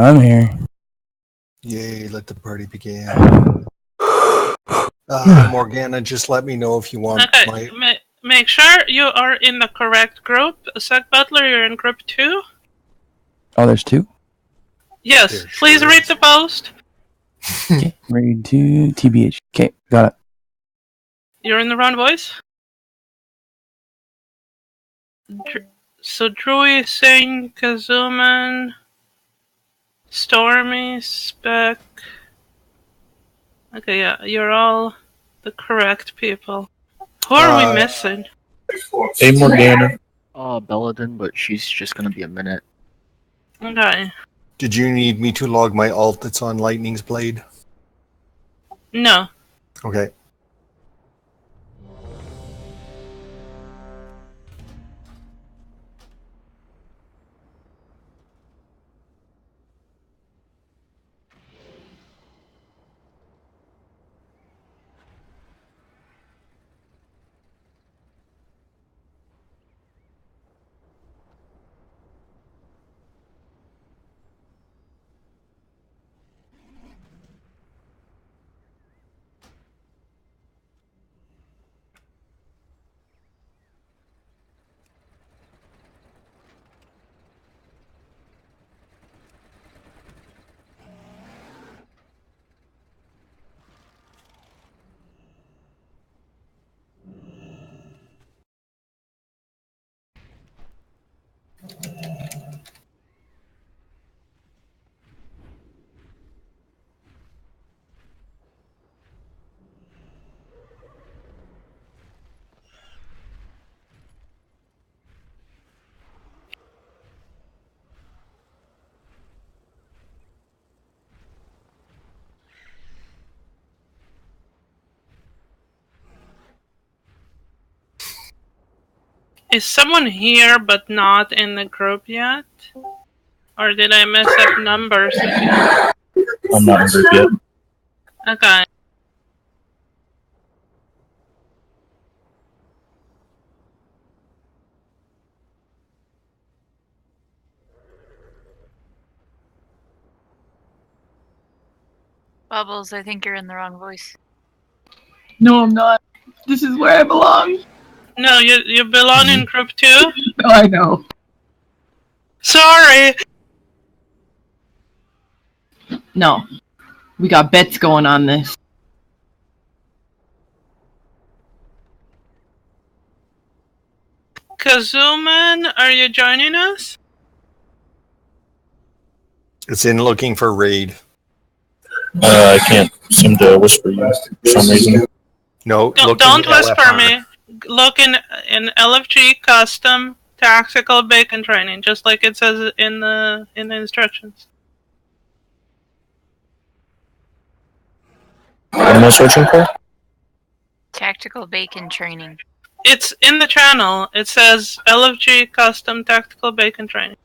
I'm here. Yay, let the party begin. Morganna, just let me know if you want Make sure you are in the correct group. Sec Butler, you're in group 2? Oh, there's 2? Yes, There please sure read is. the post. Okay, read to TBH. Okay, got it. You're in the wrong voice? So Drewy, Singh, Kazuman, Stormy, Spec. Okay, yeah, you're all the correct people. Who are we missing? Hey, Morganna. Belladin, but she's just gonna be a minute. Okay. Did you need me to log my alt that's on Lightning's Blade? No. Okay. Is someone here but not in the group yet? Or did I mess up numbers again? I'm not in group yet. Okay. Bubbles, I think you're in the wrong voice. No, I'm not. This is where I belong. No, you belong in group 2? No, I know. Sorry! No. We got bets going on this. Kazuman, are you joining us? It's in looking for raid. I can't seem to whisper you for some reason. No, Don't whisper me. Look in LFG custom tactical bacon training, just like it says in the instructions. What am I searching for? Tactical bacon training. It's in the channel. It says LFG custom tactical bacon training.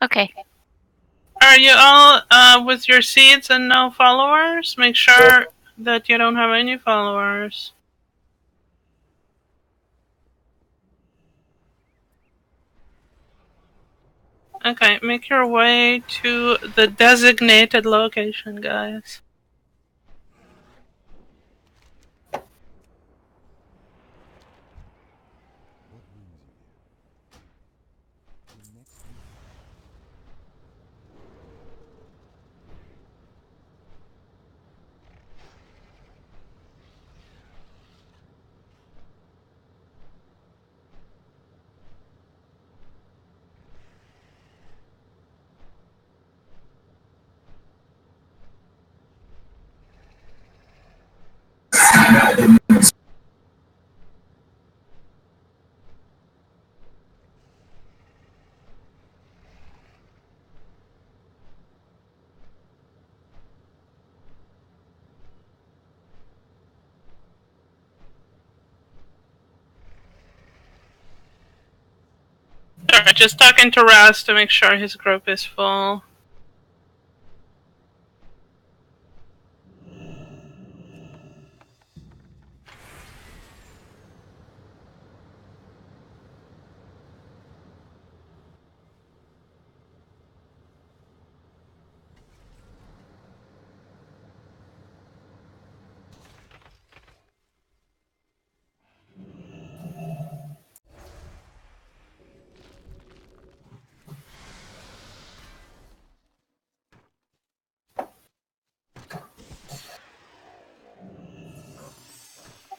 Okay. Are you all with your seeds and no followers? Make sure that you don't have any followers. Okay, make your way to the designated location, guys. Sorry, just talking to Raz to make sure his group is full.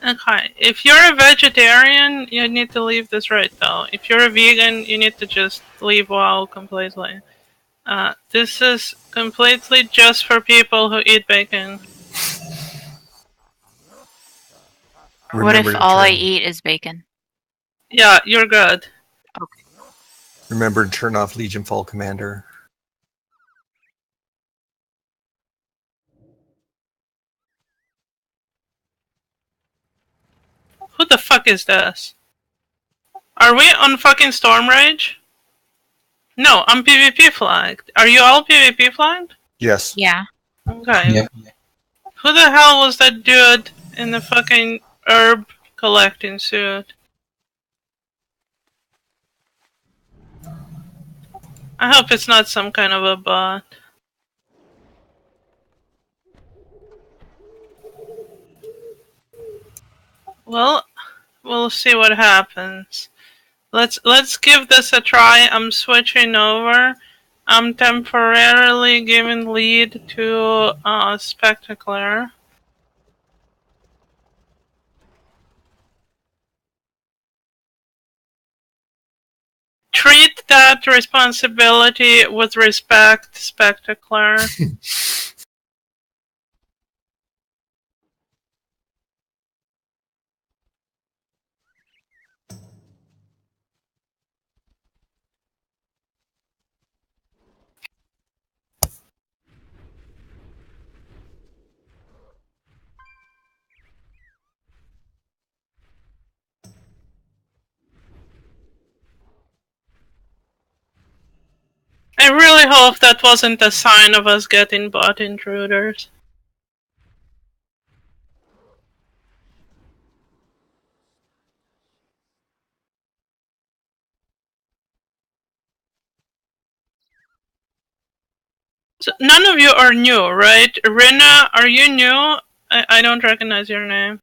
Okay, if you're a vegetarian, you need to leave this right though. If you're a vegan, you need to just leave WoW completely. This is completely just for people who eat bacon. What if Remember to all I turn- eat is bacon? Yeah, you're good. Okay. Remember to turn off Legion Fall Commander. Who the fuck is this? Are we on fucking Storm Rage? No, I'm PvP flagged. Are you all PvP flagged? Yes. Yeah. Okay. Yep. Who the hell was that dude in the fucking herb collecting suit? I hope it's not some kind of a bot. Well, we'll see what happens. Let's give this a try. I'm switching over. I'm temporarily giving lead to Spectacular. Treat that responsibility with respect, Spectacular. I really hope that wasn't a sign of us getting bot intruders. So none of you are new, right? Rina, are you new? I don't recognize your name.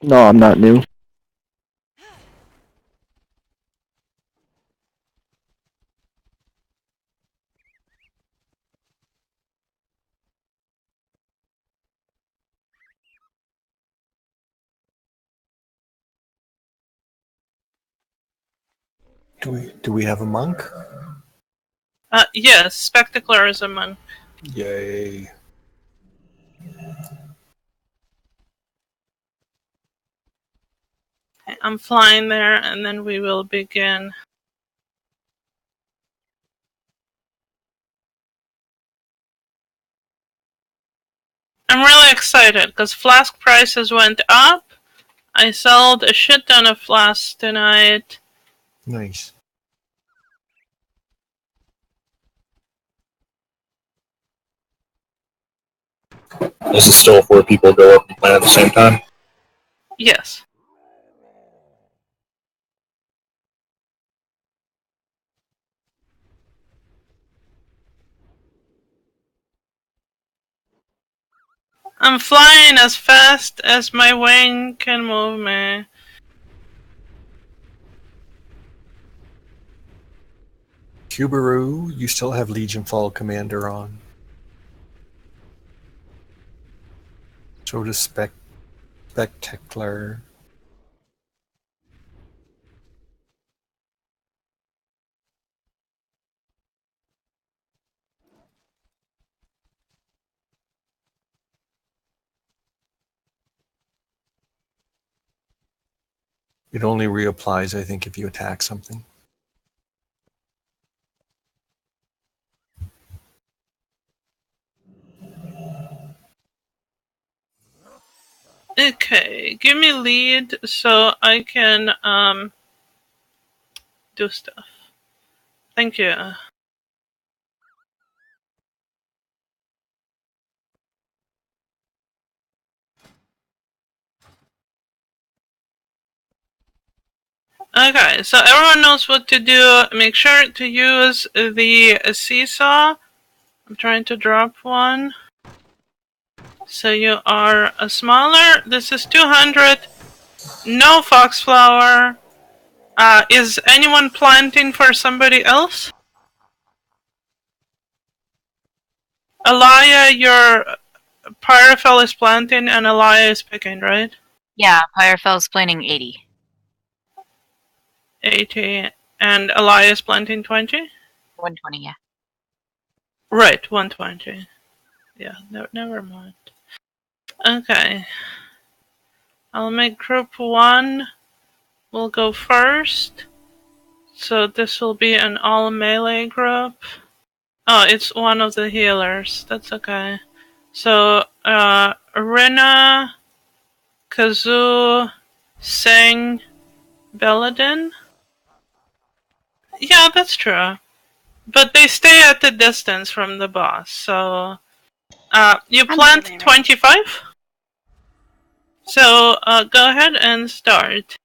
No, I'm not new. Do we have a monk? Yes, Spectacular is a monk. Yay. Okay, I'm flying there and then we will begin. I'm really excited because flask prices went up. I sold a shit ton of flasks tonight. Nice. Is it still 4 people go up and plan at the same time? Yes. I'm flying as fast as my wing can move me. Kubaru, you still have Legion Fall Commander on. So does Spectacular. It only reapplies, I think, if you attack something. Okay, give me lead so I can do stuff. Thank you. Okay, so everyone knows what to do. Make sure to use the seesaw. I'm trying to drop one. So you are a smaller. This is 200. No foxflower. Is anyone planting for somebody else? Elia, your Pyrophil is planting and Elia is picking, right? Yeah, Pyrefell's planning 80. 80. And Elia is planting 20? 120, yeah. Right, 120. Yeah, never mind. Okay. I'll make group 1. We'll go first. So this will be an all melee group. Oh, it's one of the healers. That's okay. So, Rina, Kazoo, Sing, Belladin. Yeah, that's true. But they stay at the distance from the boss, so... you plant 25? So, go ahead and start.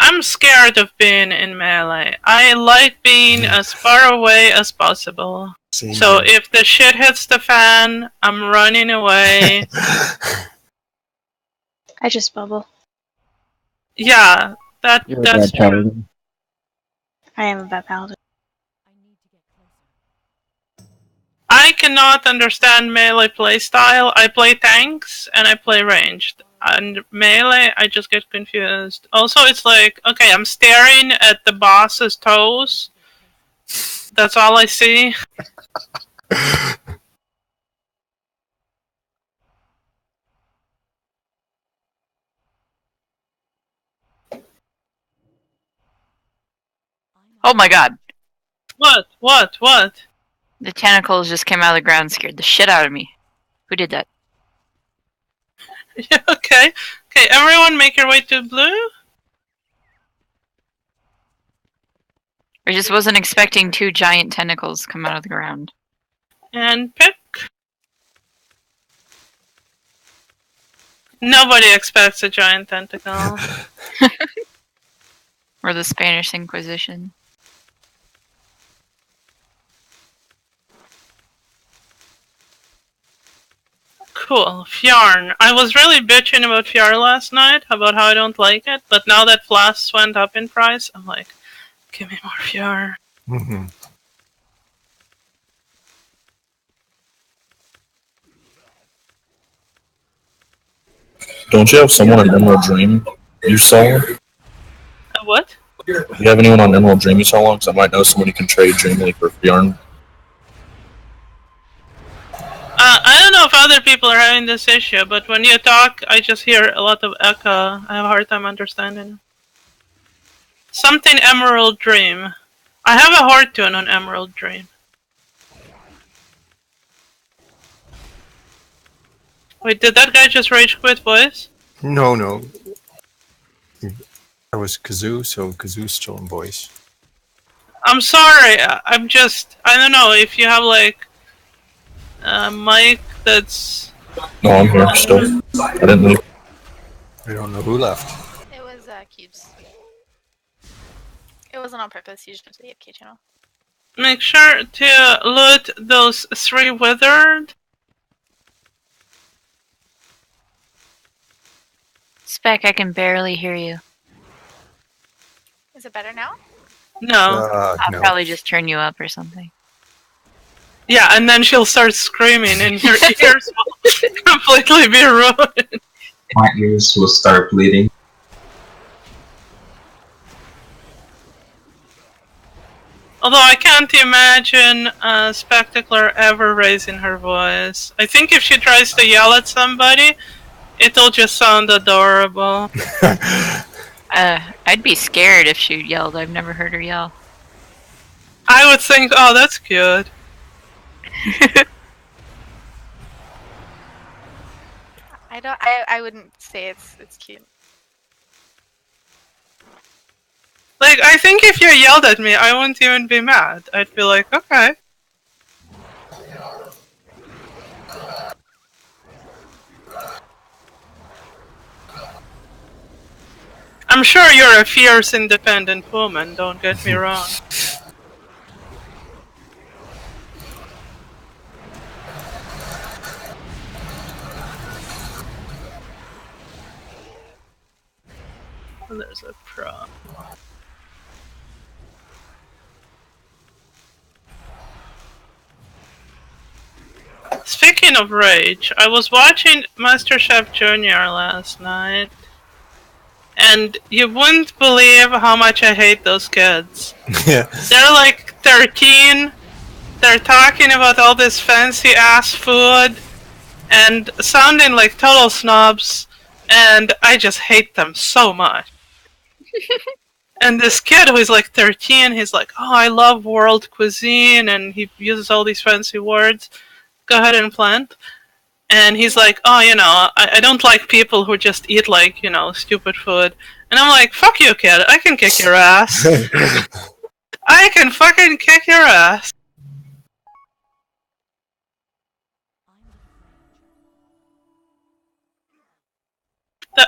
I'm scared of being in melee. I like being as far away as possible. Same So here. if the shit hits the fan, I'm running away. I just bubble. Yeah, You're a that's bad true. paladin. I am a bad paladin. I cannot understand melee playstyle. I play tanks and I play ranged. And melee, I just get confused. Also, it's like, okay, I'm staring at the boss's toes. That's all I see. Oh my god. What? The tentacles just came out of the ground and scared the shit out of me. Who did that? Yeah, okay. Okay, everyone make your way to blue. I just wasn't expecting 2 giant tentacles to come out of the ground. And pick. Nobody expects a giant tentacle. Or the Spanish Inquisition. Cool. Fjarn. I was really bitching about Fjarn last night, about how I don't like it, but now that flasks went up in price, I'm like, give me more Fjarn. Mm-hmm. Don't you have someone on Emerald Dream you saw? What? Do you have anyone on Emerald Dream you saw? Because I might know someone who can trade Dreamly for Bjorn. I don't know if other people are having this issue, but when you talk, I just hear a lot of echo. I have a hard time understanding. Something Emerald Dream. I have a hard tune on Emerald Dream. Wait, did that guy just rage quit voice? No. That was Kazoo, so Kazoo's still in voice. I'm sorry, I'm just... I don't know, if you have like... a mic that's... No, I'm here still. I didn't leave. I don't know who left. It was Cubes. It wasn't on purpose, he just went to the AFK channel. Make sure to loot those 3 withered. Spec, I can barely hear you. Is it better now? No. I'll No. probably just turn you up or something. Yeah, and then she'll start screaming and your ears will completely be ruined. My ears will start bleeding. Although I can't imagine Spectacular ever raising her voice. I think if she tries to yell at somebody, it'll just sound adorable. I'd be scared if she yelled. I've never heard her yell. I would think, oh, that's cute. I wouldn't say it's cute. Like, I think if you yelled at me, I wouldn't even be mad. I'd be like, okay. I'm sure you're a fierce, independent woman, don't get me wrong. There's a pro. Speaking of rage, I was watching MasterChef Junior last night, and you wouldn't believe how much I hate those kids. Yeah. They're like 13, they're talking about all this fancy ass food, and sounding like total snobs, and I just hate them so much. And this kid who's like 13, he's like, oh, I love world cuisine, and he uses all these fancy words. Go ahead and plant. And he's like, oh, you know, I don't like people who just eat like, you know, stupid food. And I'm like, fuck you, kid, I can kick your ass. I can fucking kick your ass.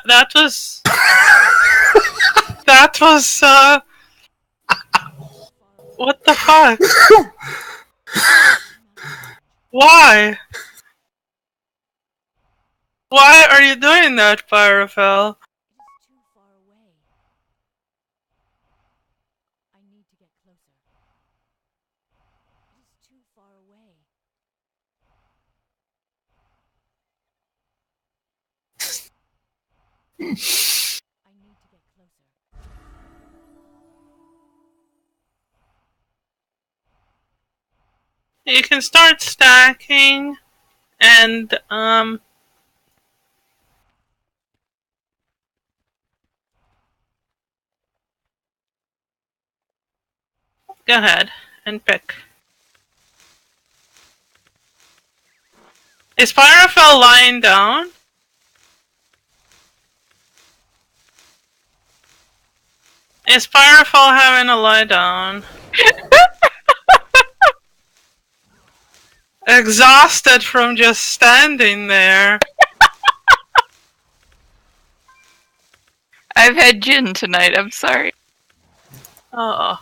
That was... that was, what the fuck? Why? Why are you doing that, Pyrophil? You can start stacking, and, go ahead and pick. Is Pyrophil lying down? Is Pyrophil having a lie down? Exhausted from just standing there. I've had gin tonight, I'm sorry. Oh.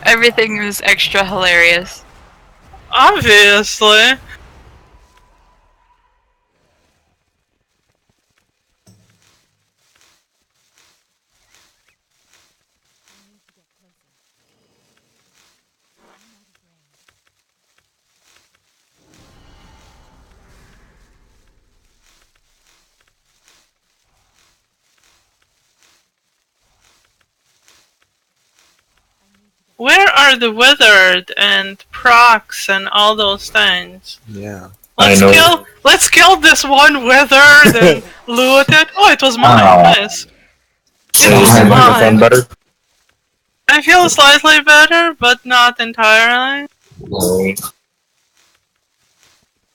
Everything was extra hilarious. Obviously. Where are the withered and procs and all those things? Yeah. Let's kill this one withered and loot it. Oh, it was mine. Nice. It was mine. Better? I feel slightly better, but not entirely.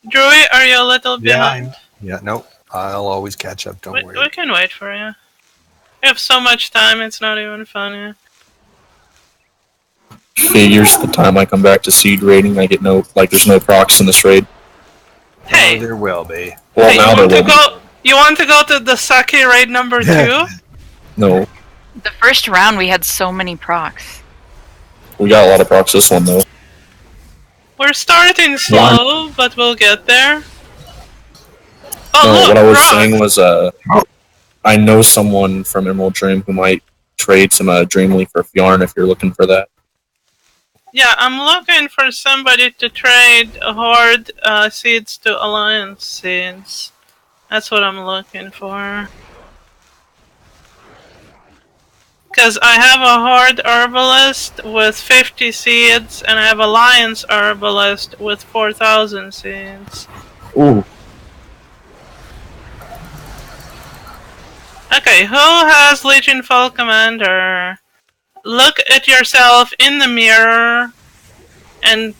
Drewy, are you a little behind? Yeah, no. I'll always catch up, don't worry. We can wait for you. We have so much time, it's not even funny. Figures the time I come back to seed raiding, I get there's no procs in this raid. Hey! Oh, there will be. Well, hey, now there will be. You want to go to the Sake raid number 2? No. The first round we had so many procs. We got a lot of procs this one, though. We're starting slow, but we'll get there. Oh, No, look, what I was proc. saying was, I know someone from Emerald Dream who might trade some Dreamleaf for yarn if you're looking for that. Yeah, I'm looking for somebody to trade Horde seeds to Alliance seeds. That's what I'm looking for. Because I have a Horde Herbalist with 50 seeds, and I have Alliance Herbalist with 4,000 seeds. Ooh. Okay, who has Legion Fall Commander? Look at yourself in the mirror and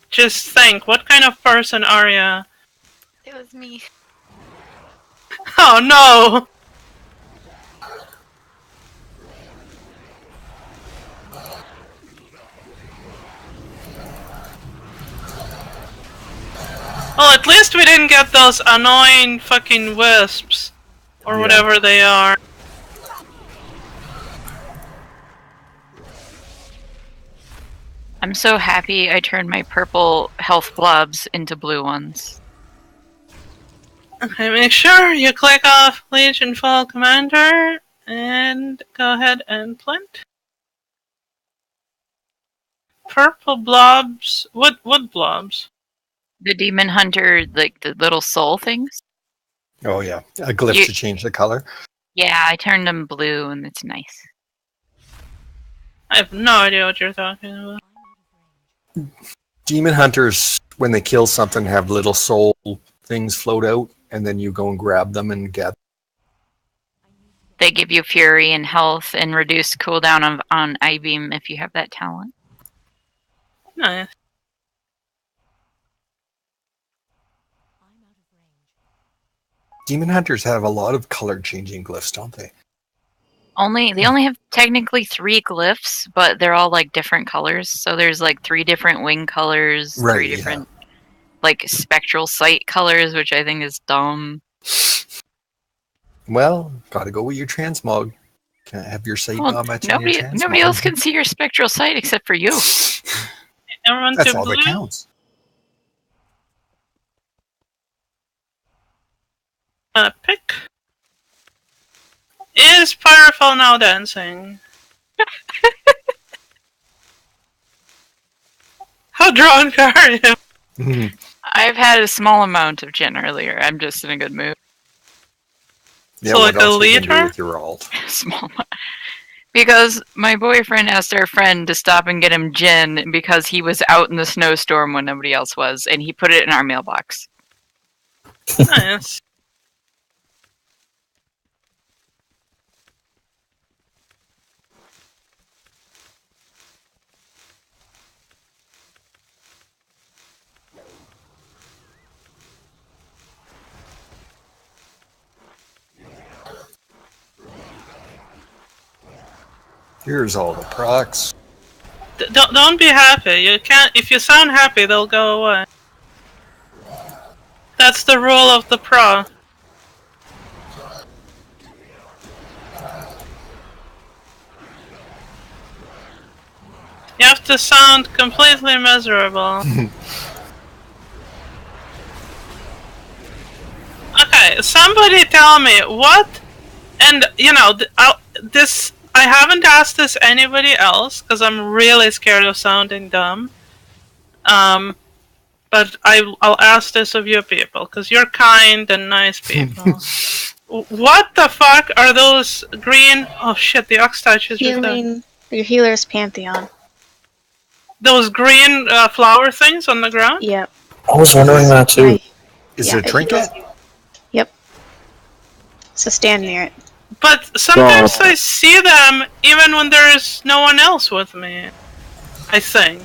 just think, what kind of person are you? It was me. Oh no! Well, at least we didn't get those annoying fucking wisps. Or whatever they are. I'm so happy I turned my purple health blobs into blue ones. Okay, make sure you click off Legion Fall Commander and go ahead and plant. Purple blobs. What blobs? The demon hunter, like the little soul things? Oh yeah, a glyph to change the color. Yeah, I turned them blue and it's nice. I have no idea what you're talking about. Demon hunters, when they kill something, have little soul things float out, and then you go and grab them and get. They give you fury and health and reduced cooldown on I-beam if you have that talent. Nice. Demon hunters have a lot of color changing glyphs, don't they? They only have technically 3 glyphs, but they're all like different colors. So there's like 3 different wing colors, Right, 3 different like spectral sight colors, which I think is dumb. Well, gotta go with your transmog. Can't have your sight matching your transmog. Nobody else can see your spectral sight except for you. Everyone That's to all blue. that counts. Pick. Is Firefall now dancing? How drunk are you? I've had a small amount of gin earlier. I'm just in a good mood. Yeah, So what like a else we can do liter? with your alt? Small amount. Because my boyfriend asked our friend to stop and get him gin because he was out in the snowstorm when nobody else was, and he put it in our mailbox. Nice. Here's all the procs. Don't be happy. You can't. If you sound happy, they'll go away. That's the rule of the pro. You have to sound completely miserable. Okay, somebody tell me what, and you know, I haven't asked this anybody else because I'm really scared of sounding dumb. But I'll ask this of you people because you're kind and nice people. What the fuck are those green? Oh shit! The ox touch is just there. Your healer's pantheon. Those green flower things on the ground. Yep. I was wondering that too. Is it a trinket? Yep. So stand near it. But sometimes I see them even when there's no one else with me. I think.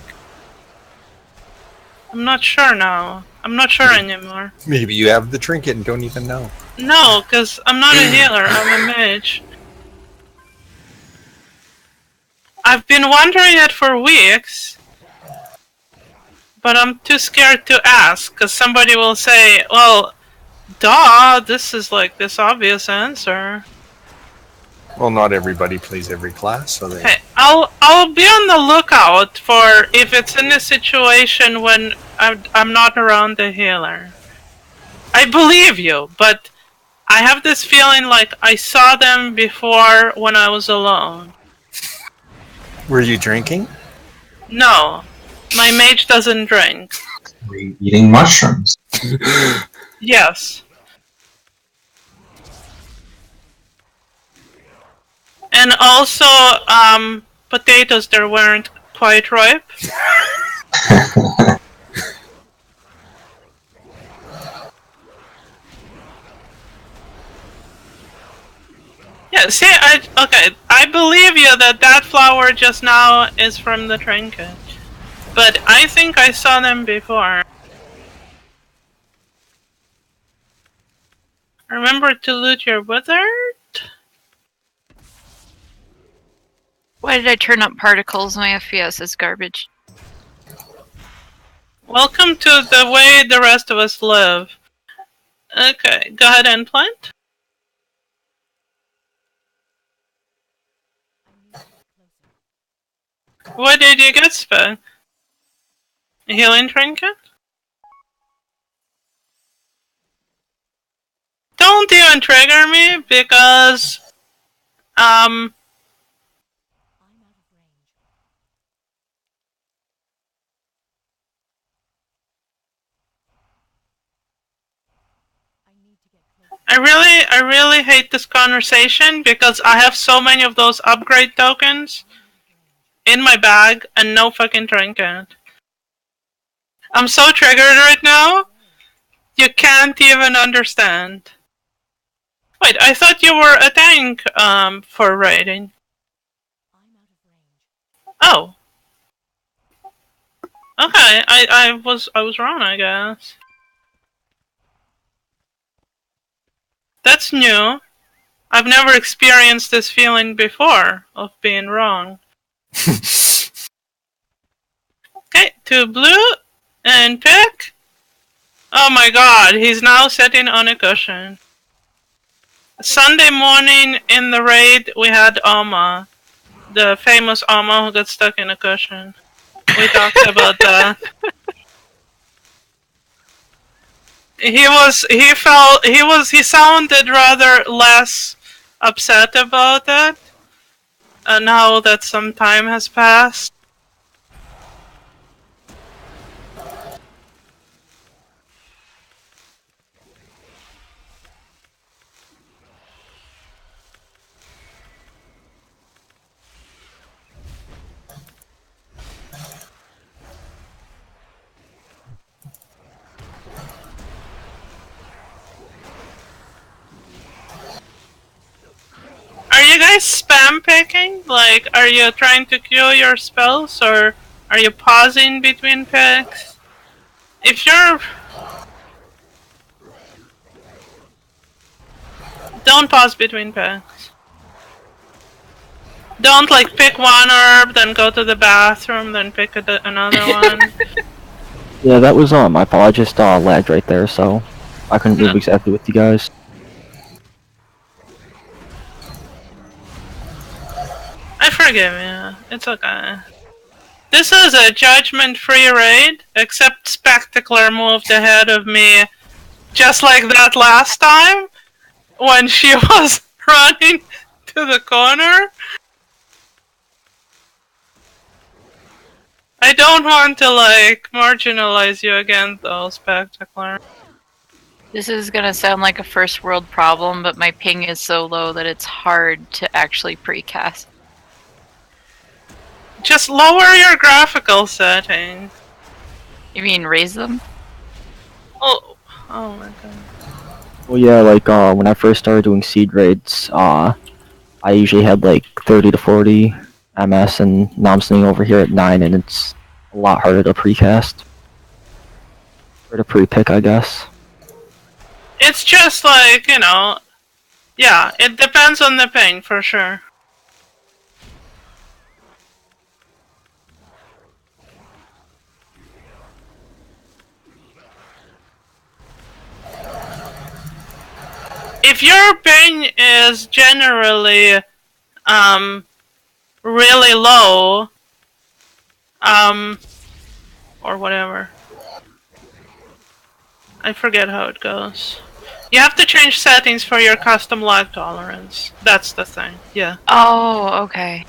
I'm not sure now. I'm not sure anymore. Maybe you have the trinket and don't even know. No, because I'm not a healer. I'm a mage. I've been wondering it for weeks, but I'm too scared to ask because somebody will say, "Well, duh, this is like this obvious answer." Well, not everybody plays every class, so they. Okay, I'll be on the lookout for if it's in a situation when I'm not around the healer. I believe you, but I have this feeling like I saw them before when I was alone. Were you drinking? No, my mage doesn't drink. Were you eating mushrooms? Yes. And also, potatoes that weren't quite ripe. Yeah, see, I believe you that flower just now is from the trinket. But I think I saw them before. Remember to loot your wizard. Why did I turn up particles? My FPS is garbage. Welcome to the way the rest of us live. Okay, go ahead and plant. What did you get, Spec? A healing trinket? Don't even trigger me because I really hate this conversation because I have so many of those upgrade tokens in my bag and no fucking trinket. I'm so triggered right now. You can't even understand. Wait, I thought you were a tank for raiding. Oh. Okay, I was wrong, I guess. That's new. I've never experienced this feeling before of being wrong. Okay, 2 blue and pick. Oh my god, he's now sitting on a cushion. Sunday morning in the raid, we had Oma. The famous Oma who got stuck in a cushion. We talked about that. He sounded rather less upset about it. Now that some time has passed. Are you guys spam picking? Like, are you trying to queue your spells, or are you pausing between picks? If you're... Don't pause between picks. Don't, like, pick one herb, then go to the bathroom, then pick another one. Yeah, that was my fault. I just lagged right there, so I couldn't move exactly with you guys. I forgive you. It's okay. This is a judgment-free raid, except Spectacular moved ahead of me just like that last time, when she was running to the corner. I don't want to, like, marginalize you again, though, Spectacular. This is gonna sound like a first world problem, but my ping is so low that it's hard to actually precast. Just lower your graphical settings. You mean raise them? Oh my god. Well, yeah, like when I first started doing seed raids, I usually had like 30 to 40 MS, and now I'm sitting over here at 9, and it's a lot harder to precast. Or to pre-pick, I guess. It's just like, you know, yeah, it depends on the ping, for sure. If your ping is generally, really low, or whatever. I forget how it goes. You have to change settings for your custom lag tolerance. That's the thing, yeah. Oh, okay.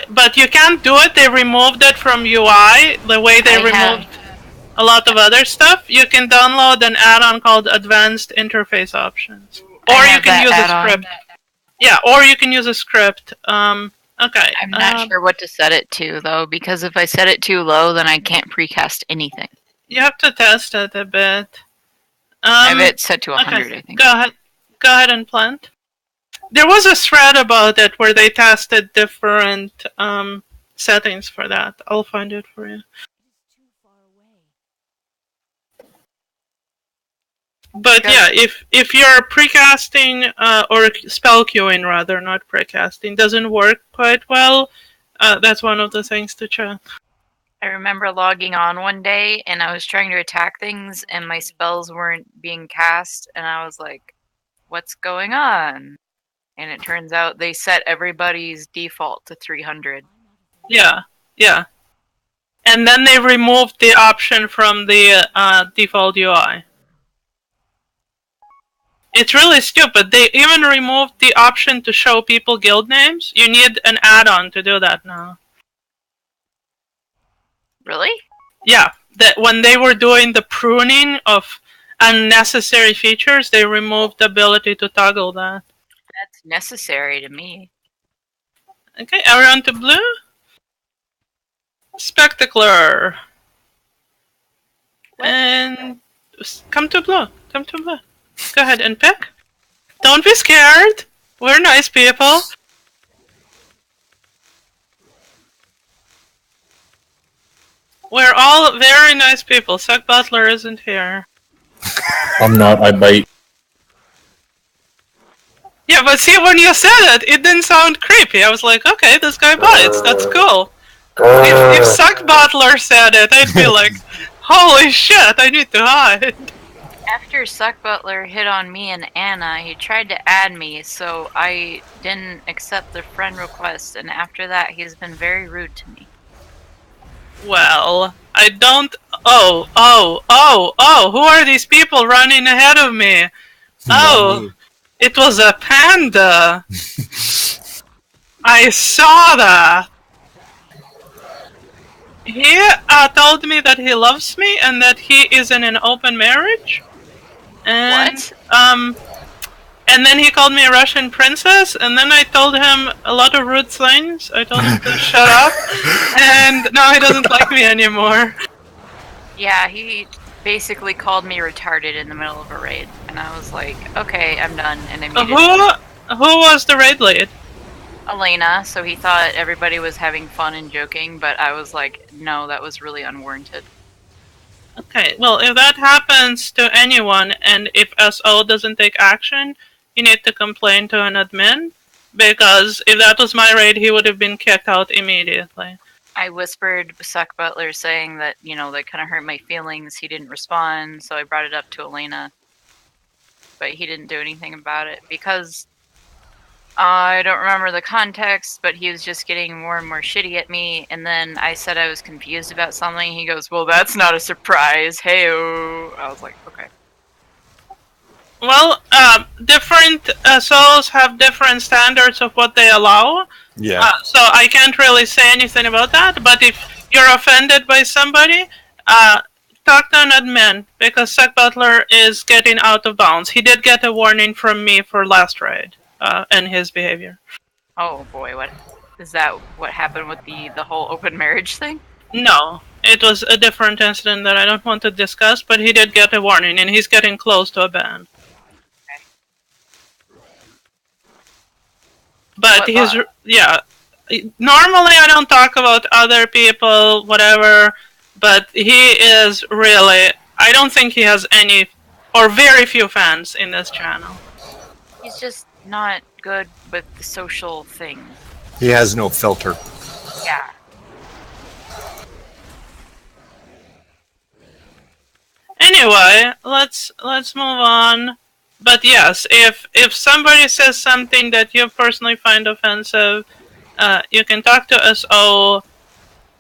But you can't do it, they removed it from UI, the way they removed a lot of other stuff. You can download an add-on called Advanced Interface Options. Or you can use a script. Yeah, or you can use a script. Okay. I'm not sure what to set it to, though, because if I set it too low, then I can't precast anything. You have to test it a bit. I have it set to 100, okay. I think. Go ahead and plant. There was a thread about it where they tested different settings for that. I'll find it for you. But yeah, if your precasting or spell queuing rather, not precasting, doesn't work quite well, that's one of the things to check. I remember logging on one day and I was trying to attack things and my spells weren't being cast and I was like, what's going on? And it turns out they set everybody's default to 300. Yeah. And then they removed the option from the default UI. It's really stupid. They even removed the option to show people guild names. You need an add-on to do that now. Really? Yeah, that when they were doing the pruning of unnecessary features, they removed the ability to toggle that. That's necessary to me. Okay, everyone to blue. Spectacular. What? And come to blue. Come to blue. Go ahead and pick. Don't be scared. We're nice people. We're all very nice people. Suck Butler isn't here. I'm not. I bite. Yeah, but see, when you said it, it didn't sound creepy. I was like, okay, this guy bites. That's cool. If Suck Butler said it, I'd be like, holy shit, I need to hide. After Suck Butler hit on me and Anna, he tried to add me, so I didn't accept the friend request, and after that, he's been very rude to me. Well, I don't... Oh, who are these people running ahead of me? Oh, it was a panda. I saw that. He told me that he loves me and that he is in an open marriage. And, What? And then he called me a Russian princess, and then I told him a lot of rude things. I told him to shut up, and now he doesn't like me anymore. Yeah, he basically called me retarded in the middle of a raid, and I was like, okay, I'm done, and I muted him. Who was the raid lead? Elena, so he thought everybody was having fun and joking, but I was like, no, that was really unwarranted. Okay, well, if that happens to anyone, and if SO doesn't take action, you need to complain to an admin, because if that was my raid, he would have been kicked out immediately. I whispered Suck Butler saying that, that kind of hurt my feelings. He didn't respond, so I brought it up to Elena. But he didn't do anything about it, because I don't remember the context, but he was just getting more and more shitty at me, and then I said I was confused about something. He goes, well, that's not a surprise, hey-o. I was like, okay. Well, different souls have different standards of what they allow. Yeah. So I can't really say anything about that, but if you're offended by somebody, talk to an admin, because Suck Butler is getting out of bounds. He did get a warning from me for last raid, and his behavior. Oh boy, what is that? What happened with the whole open marriage thing? No, it was a different incident that I don't want to discuss, but he did get a warning, and he's getting close to a ban. But normally I don't talk about other people, whatever, but he is really, I don't think he has any, or very few fans in this channel. He's just not good with the social thing. He has no filter. Yeah. Anyway, let's move on. But yes, if somebody says something that you personally find offensive, you can talk to SO,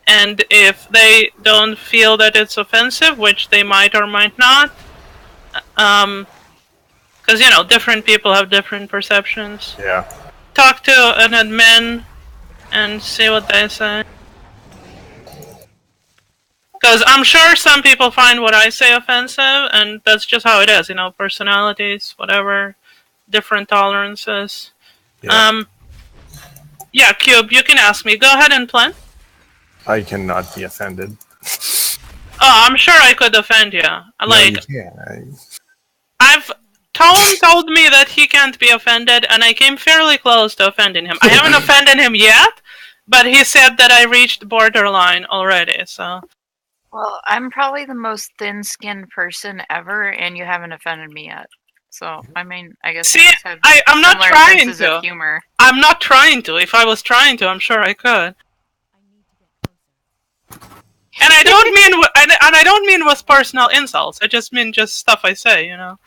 and if they don't feel that it's offensive, which they might or might not, because, different people have different perceptions. Yeah. Talk to an admin and see what they say. Because I'm sure some people find what I say offensive, and that's just how it is, personalities, whatever, different tolerances. Yeah. Yeah, Cube, you can ask me. Go ahead and plan. I cannot be offended. Oh, I'm sure I could offend you. Like, Tone told me that he can't be offended, and I came fairly close to offending him. I haven't offended him yet, but he said that I reached borderline already, so... Well, I'm probably the most thin-skinned person ever, and you haven't offended me yet. So, I mean, I guess See, we just have I'm not similar trying senses to. of humor. I'm not trying to. If I was trying to, I'm sure I could. And I don't mean, and I don't mean with personal insults. I just mean just stuff I say, you know.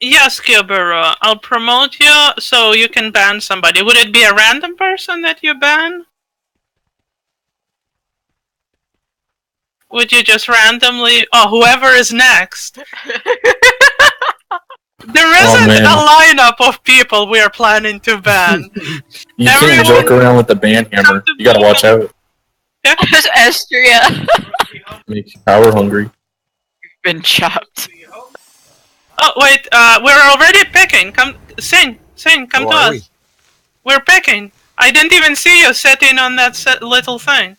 Yes, Kyoburo, I'll promote you so you can ban somebody. Would it be a random person that you ban? Would you just randomly... Oh, whoever is next. There isn't a lineup of people we are planning to ban. You can't joke around with the ban hammer. You gotta watch out. It's Estria. Makes you power hungry. You've been chopped. Oh, wait, we're already picking. Come, Sing, come to us. We're picking. I didn't even see you sitting on that little thing.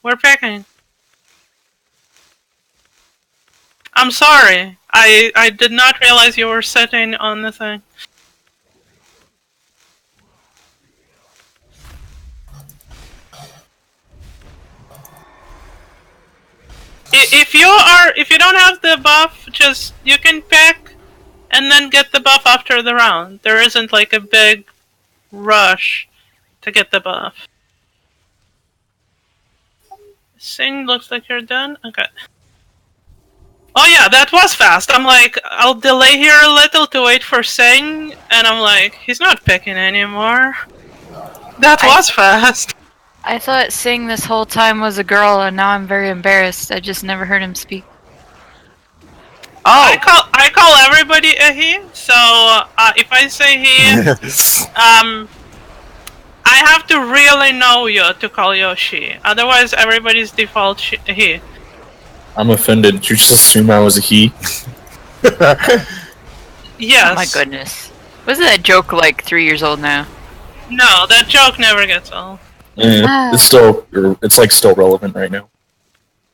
We're picking. I'm sorry. I did not realize you were sitting on the thing. If you don't have the buff, just, you can pick and then get the buff after the round. There isn't like a big rush to get the buff. Sing, looks like you're done? Okay. Oh yeah, that was fast. I'm like, I'll delay here a little to wait for Sing, and I'm like, he's not picking anymore. That was fast. I thought Sing this whole time was a girl, and now I'm very embarrassed. I just never heard him speak. Oh. I call everybody a he, so if I say he, I have to really know you to call you a she. Otherwise, everybody's default he. I'm offended. Did you just assume I was a he? Yes. Oh my goodness. Wasn't that joke like 3 years old now? No, that joke never gets old. It's still relevant right now.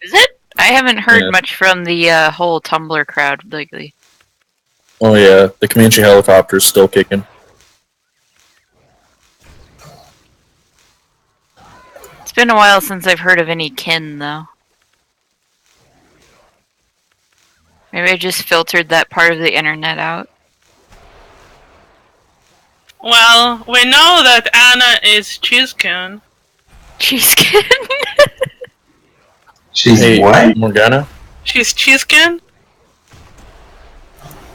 Is it? I haven't heard much from the whole Tumblr crowd lately. Oh yeah, the Comanche helicopter's still kicking. It's been a while since I've heard of any kin, though. Maybe I just filtered that part of the internet out. Well, we know that Anna is Cheesekin. Cheesekin? She's what? Morganna? She's Cheesekin?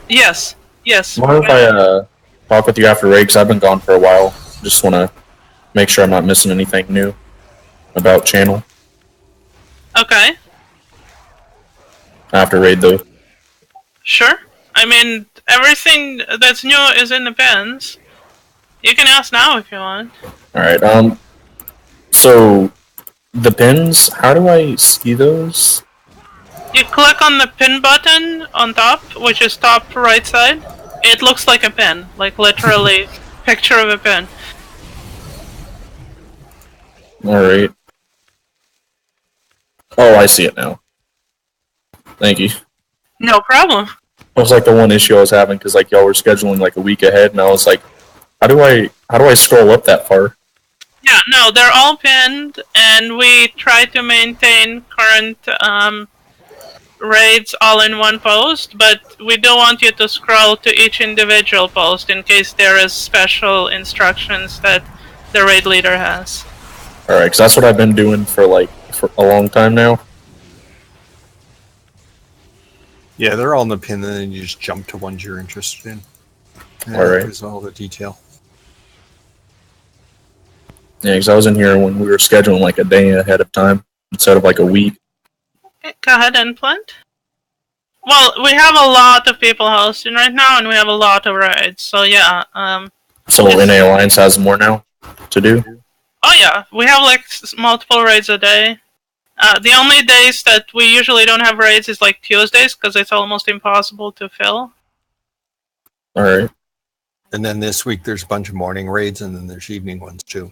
Yes. Yes. Mind if I talk with you after raid? Because I've been gone for a while. Just want to make sure I'm not missing anything new about channel. Okay. After raid, though. Sure. I mean, everything that's new is in the pins. You can ask now if you want. Alright, so, the pins, how do I see those? You click on the pin button on top, which is top right side. It looks like a pin, like literally picture of a pin. Alright. Oh, I see it now. Thank you. No problem. That was like the one issue I was having, because like y'all were scheduling like a week ahead, and I was like, how do I scroll up that far? Yeah, no, they're all pinned, and we try to maintain current raids all in one post, but we do want you to scroll to each individual post in case there is special instructions that the raid leader has. Alright, because that's what I've been doing for a long time now. Yeah, they're all in the pin, and then you just jump to ones you're interested in. Alright. There's all the detail. Yeah, because I was in here when we were scheduling like a day ahead of time instead of like a week. Okay, go ahead and plant. Well, we have a lot of people hosting right now, and we have a lot of raids, so yeah. So NA Alliance has more now to do? Oh yeah, we have like multiple raids a day. The only days that we usually don't have raids is like Tuesdays, because it's almost impossible to fill. Alright. And then this week there's a bunch of morning raids, and then there's evening ones too.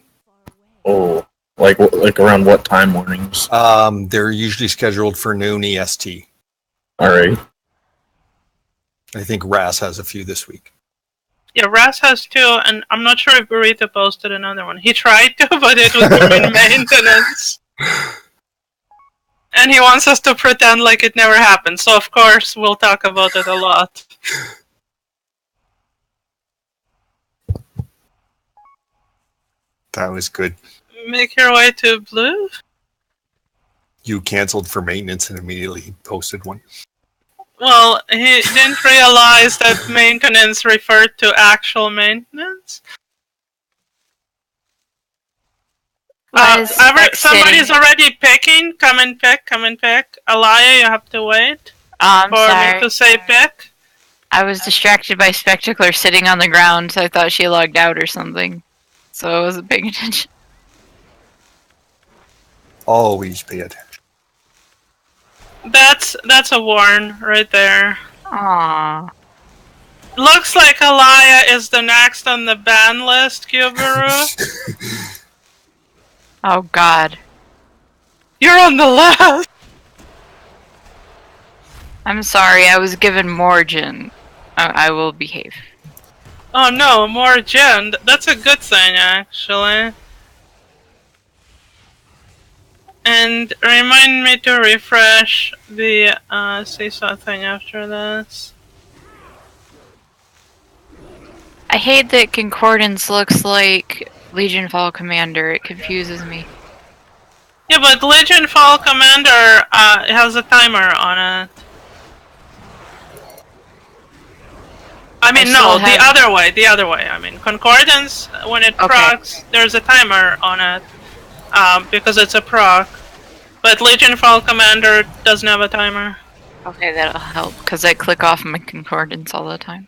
Oh, like around what time mornings? They're usually scheduled for noon EST. Alright. I think Ras has a few this week. Yeah, Ras has 2, and I'm not sure if Burrito posted another one. He tried to, but it was during maintenance. And he wants us to pretend like it never happened, so of course we'll talk about it a lot. That was good. Make your way to blue? You canceled for maintenance and immediately posted one. Well, he didn't realize that maintenance referred to actual maintenance. Somebody's already picking. Come and pick. Alaya, you have to wait for me to say pick. I was distracted by Spectacular sitting on the ground, so I thought she logged out or something. So I wasn't paying attention. Always pay attention. That's a warn right there. Aww. Looks like Alaya is the next on the ban list, Kyubaru. Oh god. You're on the left! I'm sorry, I was given Morgan. I will behave. Oh no, more Jen. That's a good thing, actually. And remind me to refresh the seesaw thing after this. I hate that Concordance looks like Legion Fall Commander. It confuses me. Yeah, but Legion Fall Commander has a timer on it. I mean, no, the other way. I mean, Concordance, when it procs, there's a timer on it, because it's a proc. But Legion Fall Commander doesn't have a timer. Okay, that'll help, because I click off my Concordance all the time.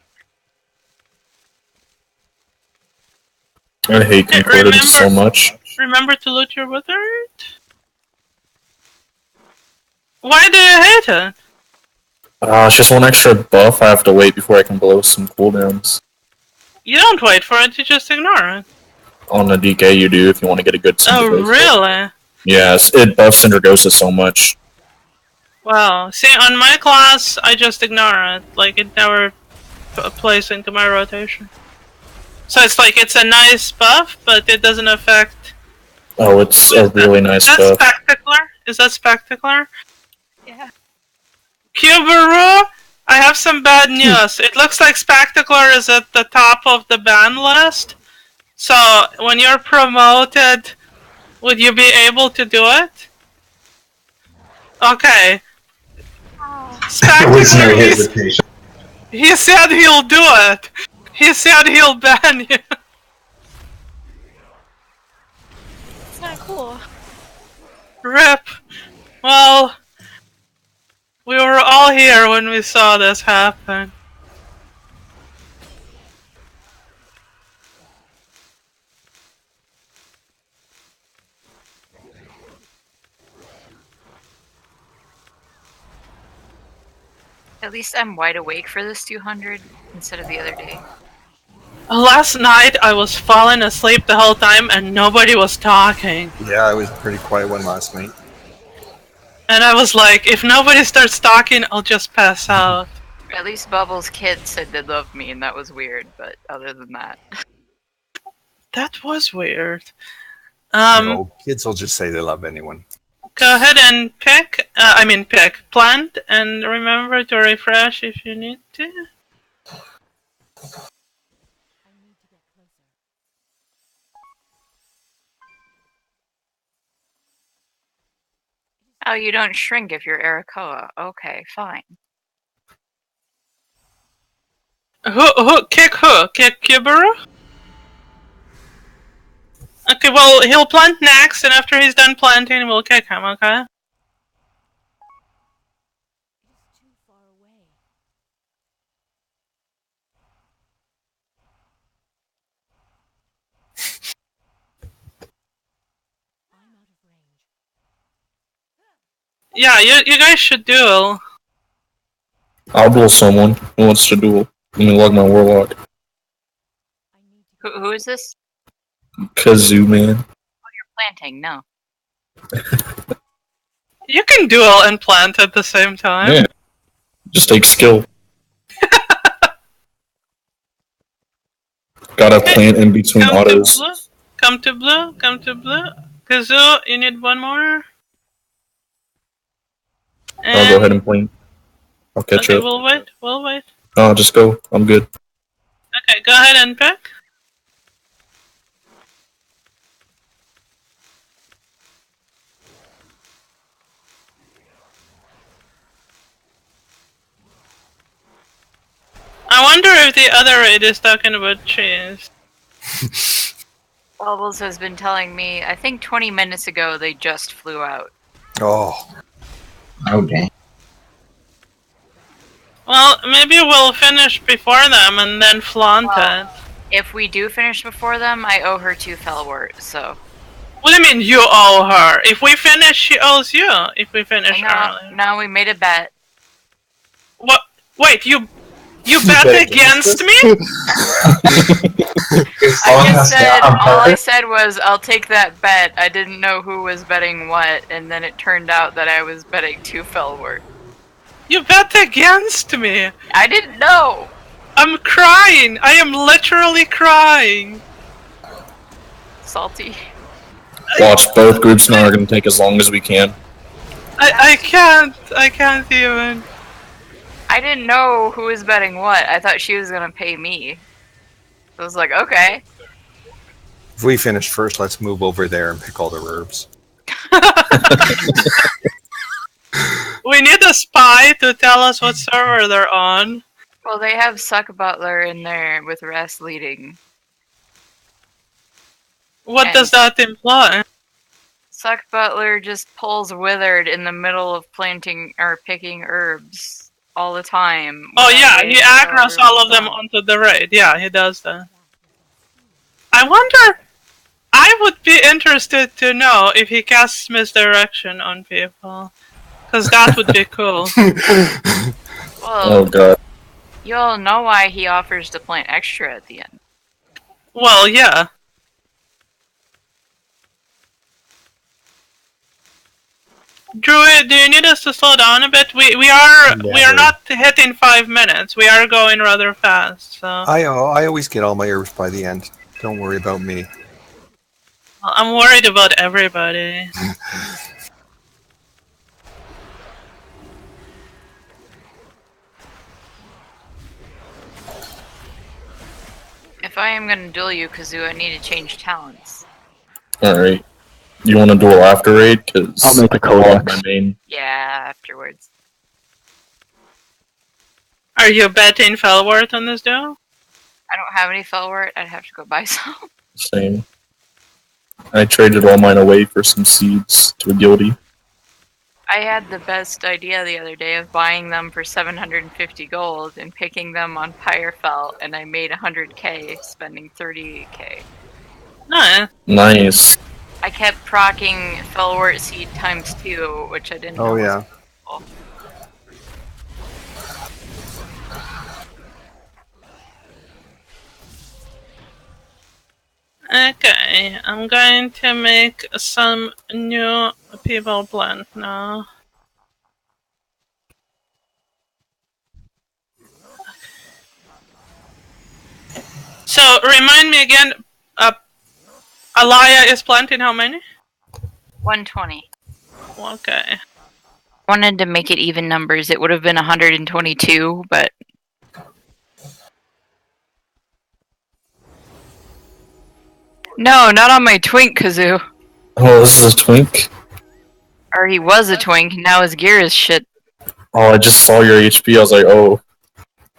I hate Concordance so much. Remember to loot your wizard? Why do you hate it? It's just one extra buff I have to wait before I can blow some cooldowns. You don't wait for it, you just ignore it. On the DK you do if you want to get a good Syndragosa. Oh, really? Yes, it buffs Syndragosa so much. Wow. See, on my class, I just ignore it. Like, it never plays into my rotation. So it's like, it's a nice buff, but it doesn't affect... Oh, it's a really nice buff. Is that Spectacular? Is that Spectacular? Yeah. Kyubaru, I have some bad news. It looks like Spectacular is at the top of the ban list. So, when you're promoted, would you be able to do it? Okay. There was no hesitation. He said he'll do it. He said he'll ban you. It's not cool. RIP. Well, we were all here when we saw this happen. At least I'm wide awake for this 200 instead of the other day. Last night I was falling asleep the whole time and nobody was talking. Yeah, I was a pretty quiet one last night. And I was like, if nobody starts talking, I'll just pass out. At least Bubbles' kids said they loved me, and that was weird, but other than that... That was weird. No, kids will just say they love anyone. Go ahead and pick, plant, and remember to refresh if you need to. Oh, you don't shrink if you're Arakoa. Okay, fine. Kick who? Kick Kyubaru? Okay, well, he'll plant next, and after he's done planting, we'll kick him, okay? Yeah, you guys should duel. I'll duel someone who wants to duel. Let me log my warlock. Who is this? Kazoo man. Oh, you're planting, no. You can duel and plant at the same time. Yeah. Just take skill. gotta plant in between Come autos. to blue. Come to blue. Come to blue. Kazoo, you need one more. I'll go ahead and plant. I'll catch okay, up. we'll wait. We'll wait. No, just go. I'm good. Okay, go ahead and pick. I wonder if the other raid is talking about cheese. Bubbles has been telling me, I think 20 minutes ago they just flew out. Oh. Okay. Well, maybe we'll finish before them and then flaunt it. If we do finish before them, I owe her 2 Felwort, so. What do you mean you owe her? If we finish, she owes you. If we finish early. No, we made a bet. What? Wait, you bet against me? All I said was, I'll take that bet. I didn't know who was betting what, and then it turned out that I was betting 2 Felwort. You bet against me. I didn't know. I'm crying. I am literally crying. Salty. Watch, both groups now are gonna take as long as we can. I can't even. I didn't know who was betting what. I thought she was gonna pay me. I was like, okay. If we finish first, let's move over there and pick all the herbs. We need a spy to tell us what server they're on. Well, they have Suck Butler in there with Rest leading. What does that imply? Suck Butler just pulls Withered in the middle of planting or picking herbs all the time. Oh yeah, he aggros all of them onto the raid. Yeah, he does that. I wonder... I would be interested to know if he casts Misdirection on people. Because that would be cool. Well, Oh god. you all know why he offers to plant extra at the end. Well, yeah. Druid, do you need us to slow down a bit? We are not hitting 5 minutes. We are going rather fast. So I always get all my herbs by the end. Don't worry about me. I'm worried about everybody. If I am gonna duel you, Kazoo, I need to change talents. Alright. You want to duel after raid? Cause I'll make a codex. my main. Yeah, afterwards. Are you betting Felwort on this duel? I don't have any Felwort. I'd have to go buy some. Same. I traded all mine away for some seeds to a guilty. I had the best idea the other day of buying them for 750 gold and picking them on Pyrefell, and I made 100k, spending 30k. Nice. Nice. I kept procking Felwort seed times 2, which I didn't know was yeah. possible. Okay, I'm going to make some new people plant now. So, remind me again, Alaya is planting how many? 120. Okay. Wanted to make it even numbers. It would have been 122, but... No, not on my twink, Kazoo. Oh, this is a twink? Or he was a twink, now his gear is shit. Oh, I just saw your HP, I was like, oh,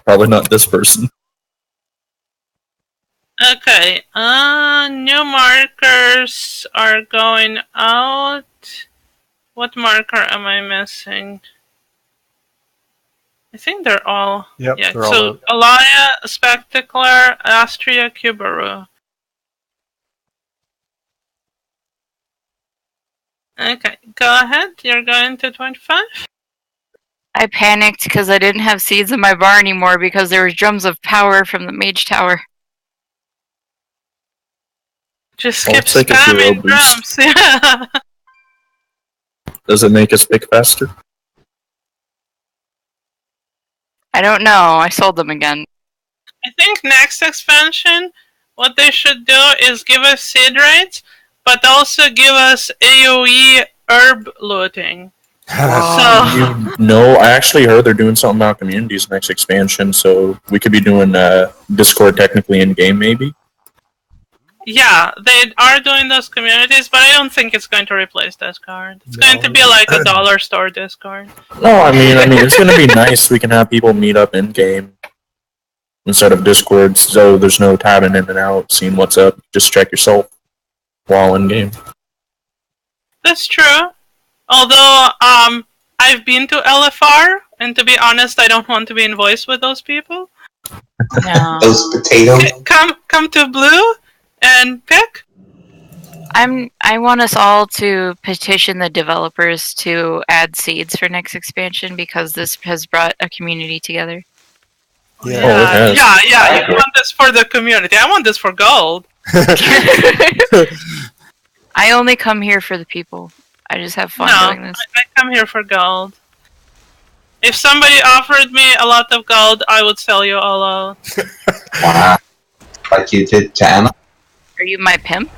probably not this person. Okay, new markers are going out. What marker am I missing? I think they're all... Yep, yeah, they're all so out. Alaya, Spectacler, Astria, Kubaru. Okay, go ahead, you're going to 25? I panicked because I didn't have seeds in my bar anymore because there was drums of power from the mage tower. Just I'll keep take a hero spamming boost. drums, yeah. Does it make us pick faster? I don't know, I sold them again. I think next expansion what they should do is give us seed rates, but also give us AoE herb looting. No, I actually heard they're doing something about communities next expansion, so we could be doing Discord technically in game, maybe. Yeah, they are doing those communities, but I don't think it's going to replace Discord. It's going to be like a dollar store Discord. No, I mean, it's going to be nice. We can have people meet up in game instead of Discord, so there's no tabbing in and out, seeing what's up. Just check yourself while in game. That's true. Although, I've been to LFR, and to be honest, I don't want to be in voice with those people. No. Those potatoes. Come to Blue and pick. I want us all to petition the developers to add seeds for next expansion because this has brought a community together. Yeah. You want this for the community. I want this for gold. I only come here for the people. I just have fun doing this. I come here for gold. If somebody offered me a lot of gold, I would sell you all out. Wow. Like you did to Anna? Are you my pimp?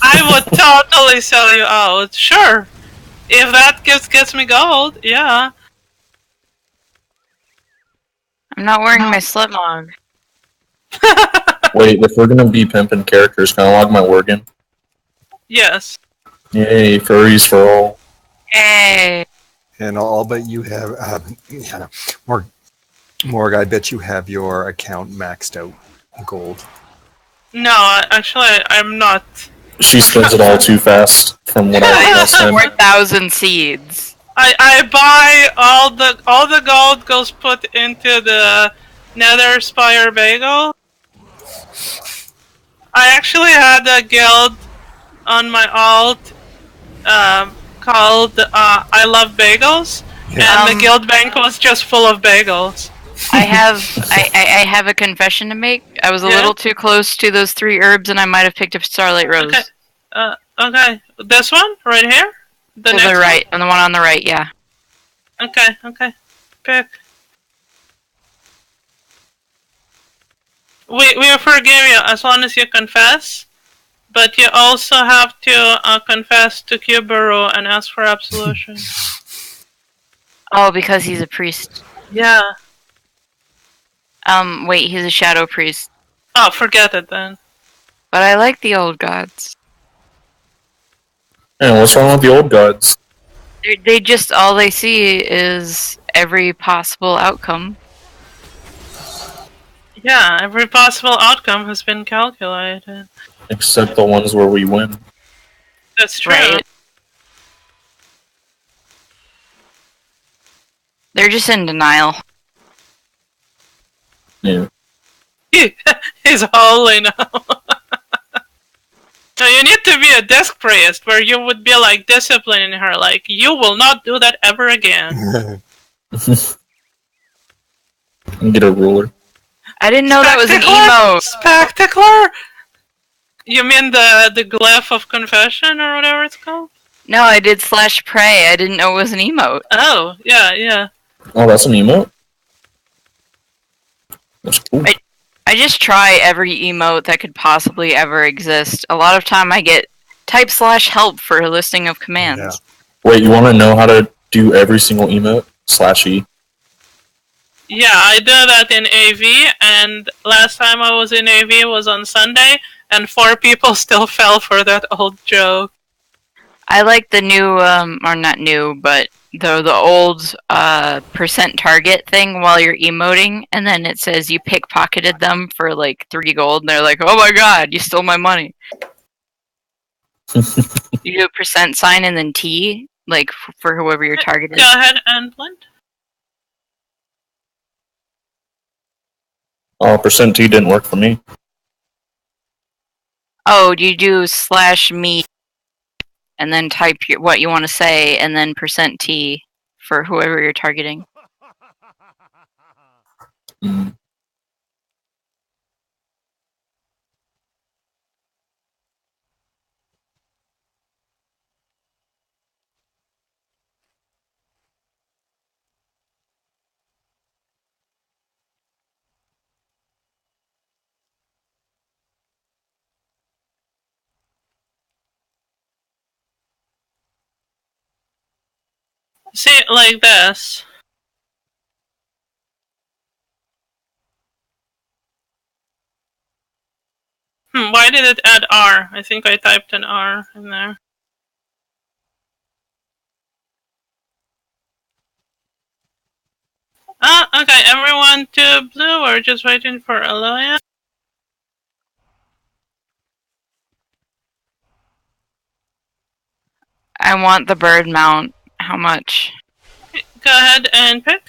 I would totally sell you out. Sure. If that gets me gold, yeah. I'm not wearing my slut mog. Wait, if we're going to be pimping characters, can I log my Morgan? Yes. Yay, furries for all. Hey. And I'll bet you have, Morg, I bet you have your account maxed out gold. No, actually, I'm not. She spends it all too fast from what I last time. 4,000 seeds. I buy all the gold goes put into the Nether Spire Bagel. I actually had a guild on my alt called I Love Bagels, and the guild bank was just full of bagels. I have a confession to make. I was a little too close to those 3 herbs, and I might have picked up Starlight Rose. Okay. This one right here. To the right, on the one on the right, yeah. Okay. Pick. We forgive you as long as you confess, but you also have to confess to Kyuburu and ask for absolution. Oh, because he's a priest. Yeah. Wait, he's a shadow priest. Oh, forget it then. But I like the old gods. Yeah, what's wrong with the old gods? They just, all they see is every possible outcome. Yeah, every possible outcome has been calculated. Except the ones where we win. That's true. Right. They're just in denial. Yeah. He's holy now. So you need to be a desk priest where you would be like disciplining her, like, you will not do that ever again. Get a ruler. I didn't know that was an emote. Spectacular? You mean the glyph of confession or whatever it's called? No, I did /pray. I didn't know it was an emote. Oh, yeah. Oh, that's an emote? That's cool. I just try every emote that could possibly ever exist. A lot of time I get type /help for a listing of commands. Yeah. Wait, you want to know how to do every single emote? /E. Yeah, I do that in AV, and last time I was in AV was on Sunday, and 4 people still fell for that old joke. I like the new, or not new, but the old percent target thing while you're emoting, and then it says you pickpocketed them for like 3 gold, and they're like, oh my god, you stole my money. You do a % sign and then T, like for whoever your target is. Go ahead and blend. Oh, %T didn't work for me. Oh, you do /me and then type what you want to say, and then %T for whoever you're targeting. Mm. See, like this. Why did it add R? I think I typed an R in there. Okay, everyone to blue. We're just waiting for Aloya. I want the bird mount. How much? Go ahead and pick.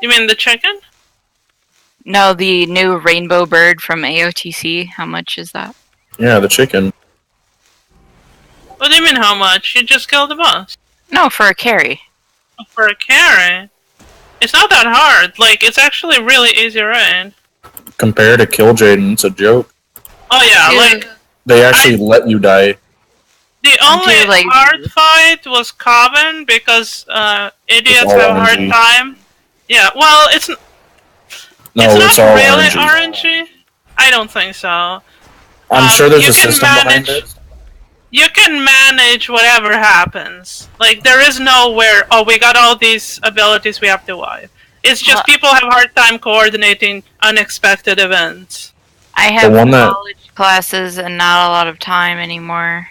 You mean the chicken? No, the new rainbow bird from AOTC. How much is that? Yeah, the chicken. What do you mean how much? You just killed the boss. No, for a carry. For a carry? It's not that hard. Like, it's actually really easy raid. Compared to Kill Jaden, it's a joke. Oh yeah, like... They actually let you die. The only hard fight was Coven because idiots all have a hard RNG. time. Yeah, well, it's No, it's it's all not really RNG. RNG. I don't think so. I'm sure there's you a can system behind manage- it. You can manage whatever happens. Like, there is nowhere, oh, we got all these abilities we have to wipe. It's just people have a hard time coordinating unexpected events. I have college classes and not a lot of time anymore.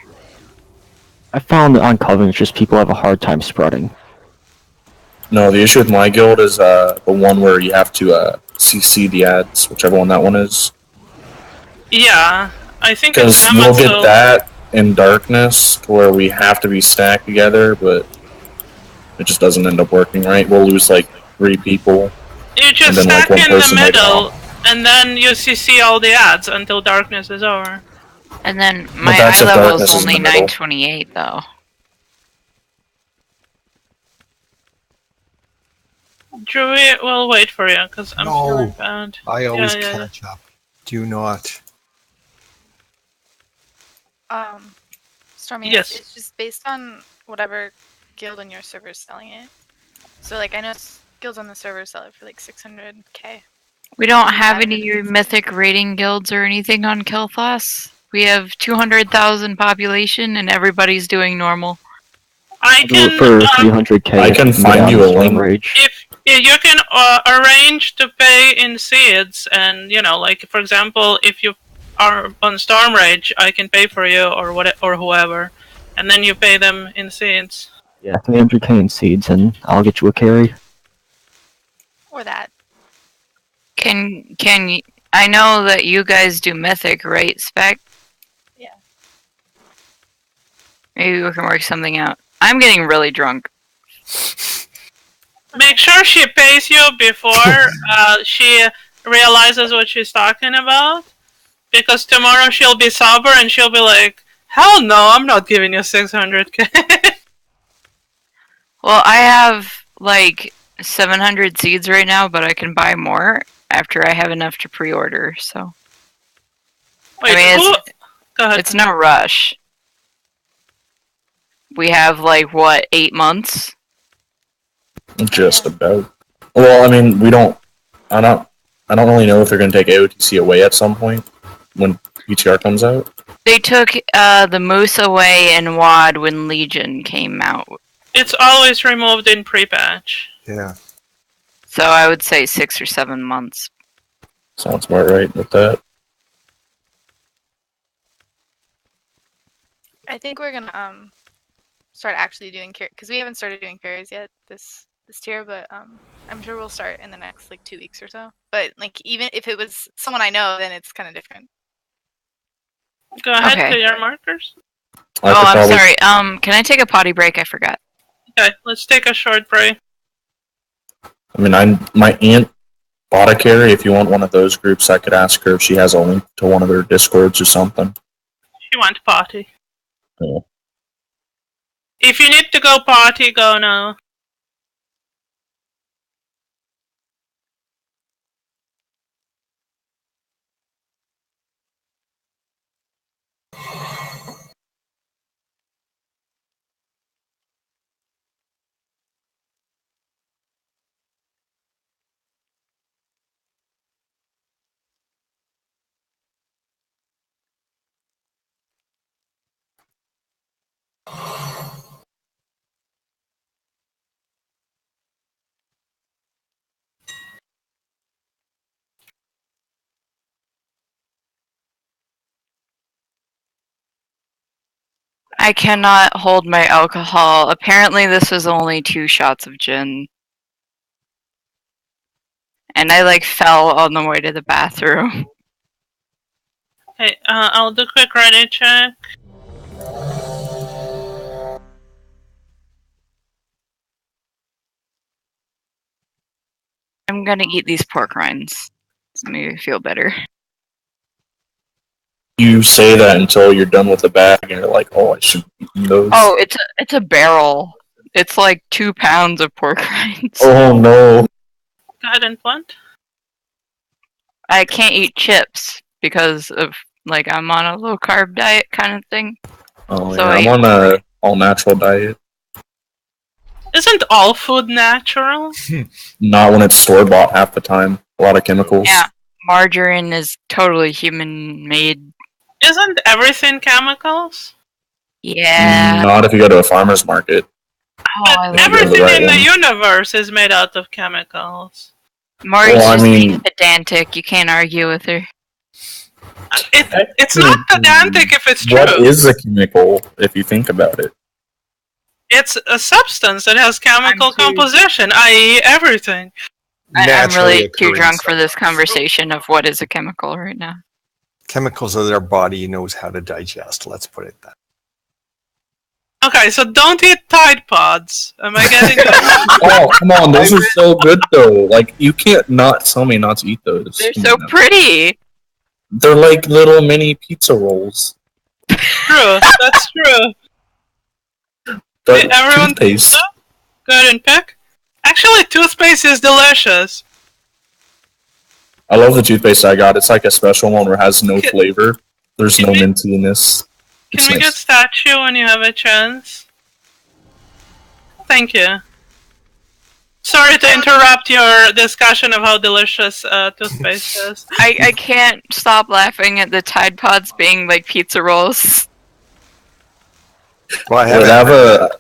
I found that on Coven, it's just people have a hard time spreading. No, the issue with my guild is the one where you have to CC the ads, whichever one that one is. Yeah, I think Because it's we'll get Amazon. that in Darkness, where we have to be stacked together, but it just doesn't end up working right. We'll lose like 3 people. You just and then, like, stack one in the person later middle, on. and then you CC all the ads until darkness is over. And then my that's eye if level darkness is is in only the middle. 928 though. Drewy, we'll wait for you, because I'm feeling No, bad. I always Yeah. catch up. Do not. Stormy, Yes. it's just based on whatever guild on your server is selling it. So, like, I know guilds on the server sell it for like 600k. We don't have any mythic raiding guilds or anything on Kel'Thas. We have 200,000 population and everybody's doing normal. I Do it can, for 300k. I if can you get find on you the a Storm link. Rage. if you can arrange to pay in seeds, and like for example, if you are on Storm Rage, I can pay for you or whoever, and then you pay them in seeds. Yeah, 300k in seeds, and I'll get you a carry. Or that. Can you, I know that you guys do mythic, right, Spec? Yeah. Maybe we can work something out. I'm getting really drunk. Make sure she pays you before she realizes what she's talking about, because tomorrow she'll be sober and she'll be like, "Hell no, I'm not giving you 600k." Well, I have like 700 seeds right now, but I can buy more after I have enough to pre-order, so. Wait, I mean, Go ahead. it's no rush. We have like, what, 8 months? Just about. Well, I mean, we don't. I don't really know if they're going to take AOTC away at some point when PTR comes out. They took the Moose away in WAD when Legion came out. It's always removed in pre-patch. Yeah. So I would say 6 or 7 months. Sounds about right with that. I think we're gonna start actually doing because we haven't started doing carries yet this tier, but I'm sure we'll start in the next like 2 weeks or so. But like even if it was someone I know, then it's kind of different. Go ahead Okay. to your markers. I'm sorry. Can I take a potty break? I forgot. Okay, let's take a short break. I mean, my aunt bought a carry. If you want one of those groups, I could ask her if she has a link to one of their Discords or something. She went potty. Yeah. If you need to go potty, go now. I cannot hold my alcohol. Apparently this was only 2 shots of gin. And I like fell on the way to the bathroom. Okay, I'll do a quick ready check. I'm gonna eat these pork rinds. It's make me feel better. You say that until you're done with the bag, and you're like, "Oh, I should be eating those." Oh, it's a barrel. It's like 2 pounds of pork rinds. Oh no! Go ahead and plant. I can't eat chips because of like I'm on a low carb diet kind of thing. Oh So yeah, I'm on a all natural diet. Isn't all food natural? Not when it's store bought half the time. A lot of chemicals. Yeah, margarine is totally human made. Isn't everything chemicals? Yeah. Not if you go to a farmer's market. But everything in the universe is made out of chemicals. Mari's just being pedantic. You can't argue with her. It's not pedantic if it's true. What is a chemical if you think about it? It's a substance that has chemical composition, i.e. everything. I'm really too drunk for this conversation of what is a chemical right now. Chemicals that our body knows how to digest. Let's put it that. Okay, so don't eat Tide Pods. Am I getting it? Oh, come on, those are so good though. Like, you can't not tell me not to eat those. They're so pretty. They're like little mini pizza rolls. True, that's true. But Hey, everyone, toothpaste. go ahead and pick. Actually, toothpaste is delicious. I love the toothpaste I got. It's like a special one where it has no flavor. There's no mintiness. Can we get statue when you have a chance? Thank you. Sorry to interrupt your discussion of how delicious toothpaste is. I can't stop laughing at the Tide Pods being like pizza rolls. Well,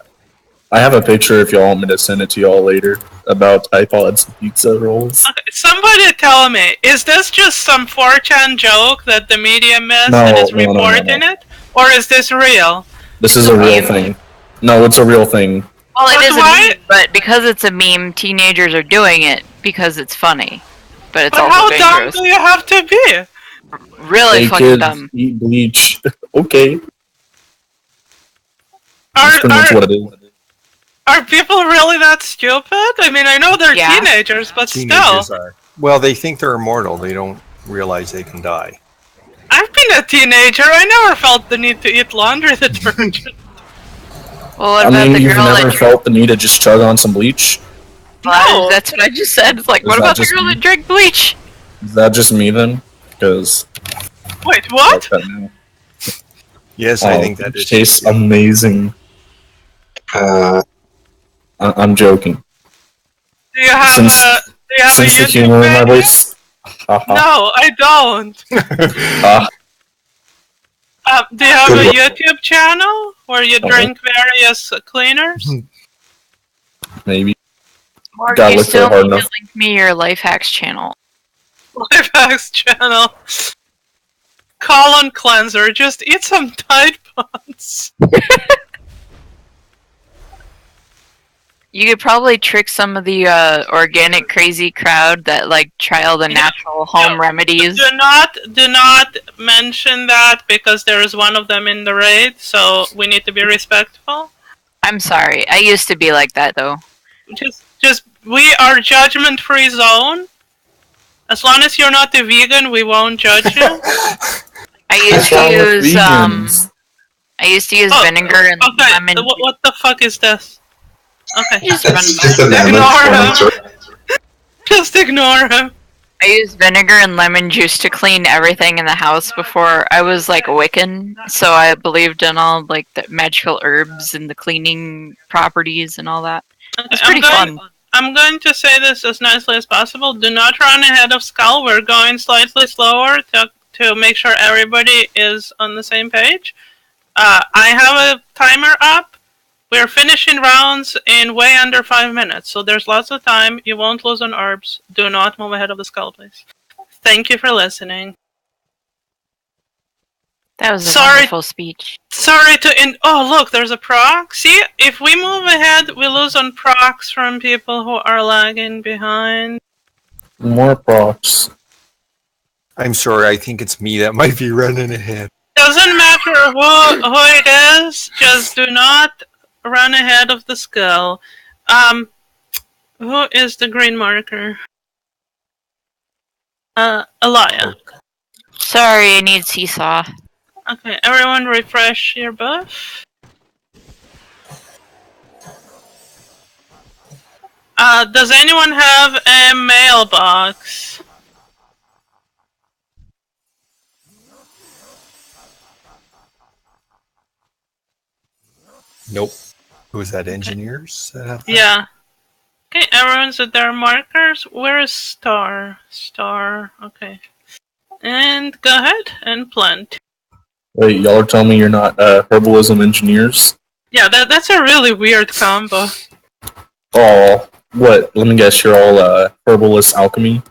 I have a picture if y'all want me to send it to y'all later about Tide Pods pizza rolls. Okay, somebody tell me, is this just some 4chan joke that the media missed No, and is no, no, no, reporting no. it? Or is this real? This is a real thing. No, it's a real thing. Well, it But is why- a meme, but because it's a meme, teenagers are doing it because it's funny. But it's But also how dangerous. dumb do you have to be? Really Hey, fucking kids, dumb. eat bleach. Okay. Are, That's pretty much are, what it is. are people really that stupid? I mean, I know they're teenagers, but Teenagers still. are. Well, they think they're immortal. They don't realize they can die. I've been a teenager. I never felt the need to eat laundry detergent. Well, what I about mean, the you've girl never that... felt the need to just chug on some bleach? Well, that's what I just said. It's like, Is what that about the just girl me? that drank bleach? Is that just me then? Because Wait, what? Yes, I think that is. tastes amazing. I'm joking. Do you have Since- a Sense the YouTube humor in my video? voice. Haha. No, I don't. Do you have a YouTube channel where you drink various cleaners? Maybe. Mark, Gotta you look for still it hard need to enough. link me your life hacks channel. Life hacks channel. Colon cleanser. Just eat some Tide Pods. You could probably trick some of the organic crazy crowd that like try all the natural home remedies. Do not mention that because there is one of them in the raid, so we need to be respectful. I'm sorry. I used to be like that though. Just we are judgment-free zone. As long as you're not a vegan, we won't judge you. I used to use vinegar and lemon. What the fuck is this? Okay, Just ignore him. Just ignore him. I used vinegar and lemon juice to clean everything in the house before I was like Wiccan, so I believed in all like the magical herbs and the cleaning properties and all that. It's pretty fun. I'm going to say this as nicely as possible. Do not run ahead of Skull. We're going slightly slower to make sure everybody is on the same page. I have a timer up. We're finishing rounds in way under 5 minutes, so there's lots of time. You won't lose on herbs. Do not move ahead of the Skull, please. Thank you for listening. That was a Sorry. wonderful speech. Sorry to end. Oh, look, there's a proc. See, if we move ahead, we lose on procs from people who are lagging behind. More procs. I'm sorry, I think it's me that might be running ahead. Doesn't matter who it is, just do not run ahead of the skull. Who is the green marker? Elia. Sorry, I need seesaw. Okay, everyone refresh your buff. Does anyone have a mailbox? Nope. Who is that? Engineers? that have that? Yeah. Okay, everyone's at their markers. Where is Star? Star, okay. And go ahead and plant. Wait, y'all are telling me you're not herbalism engineers? Yeah, that's a really weird combo. Oh, what? Let me guess, you're all herbalist alchemy?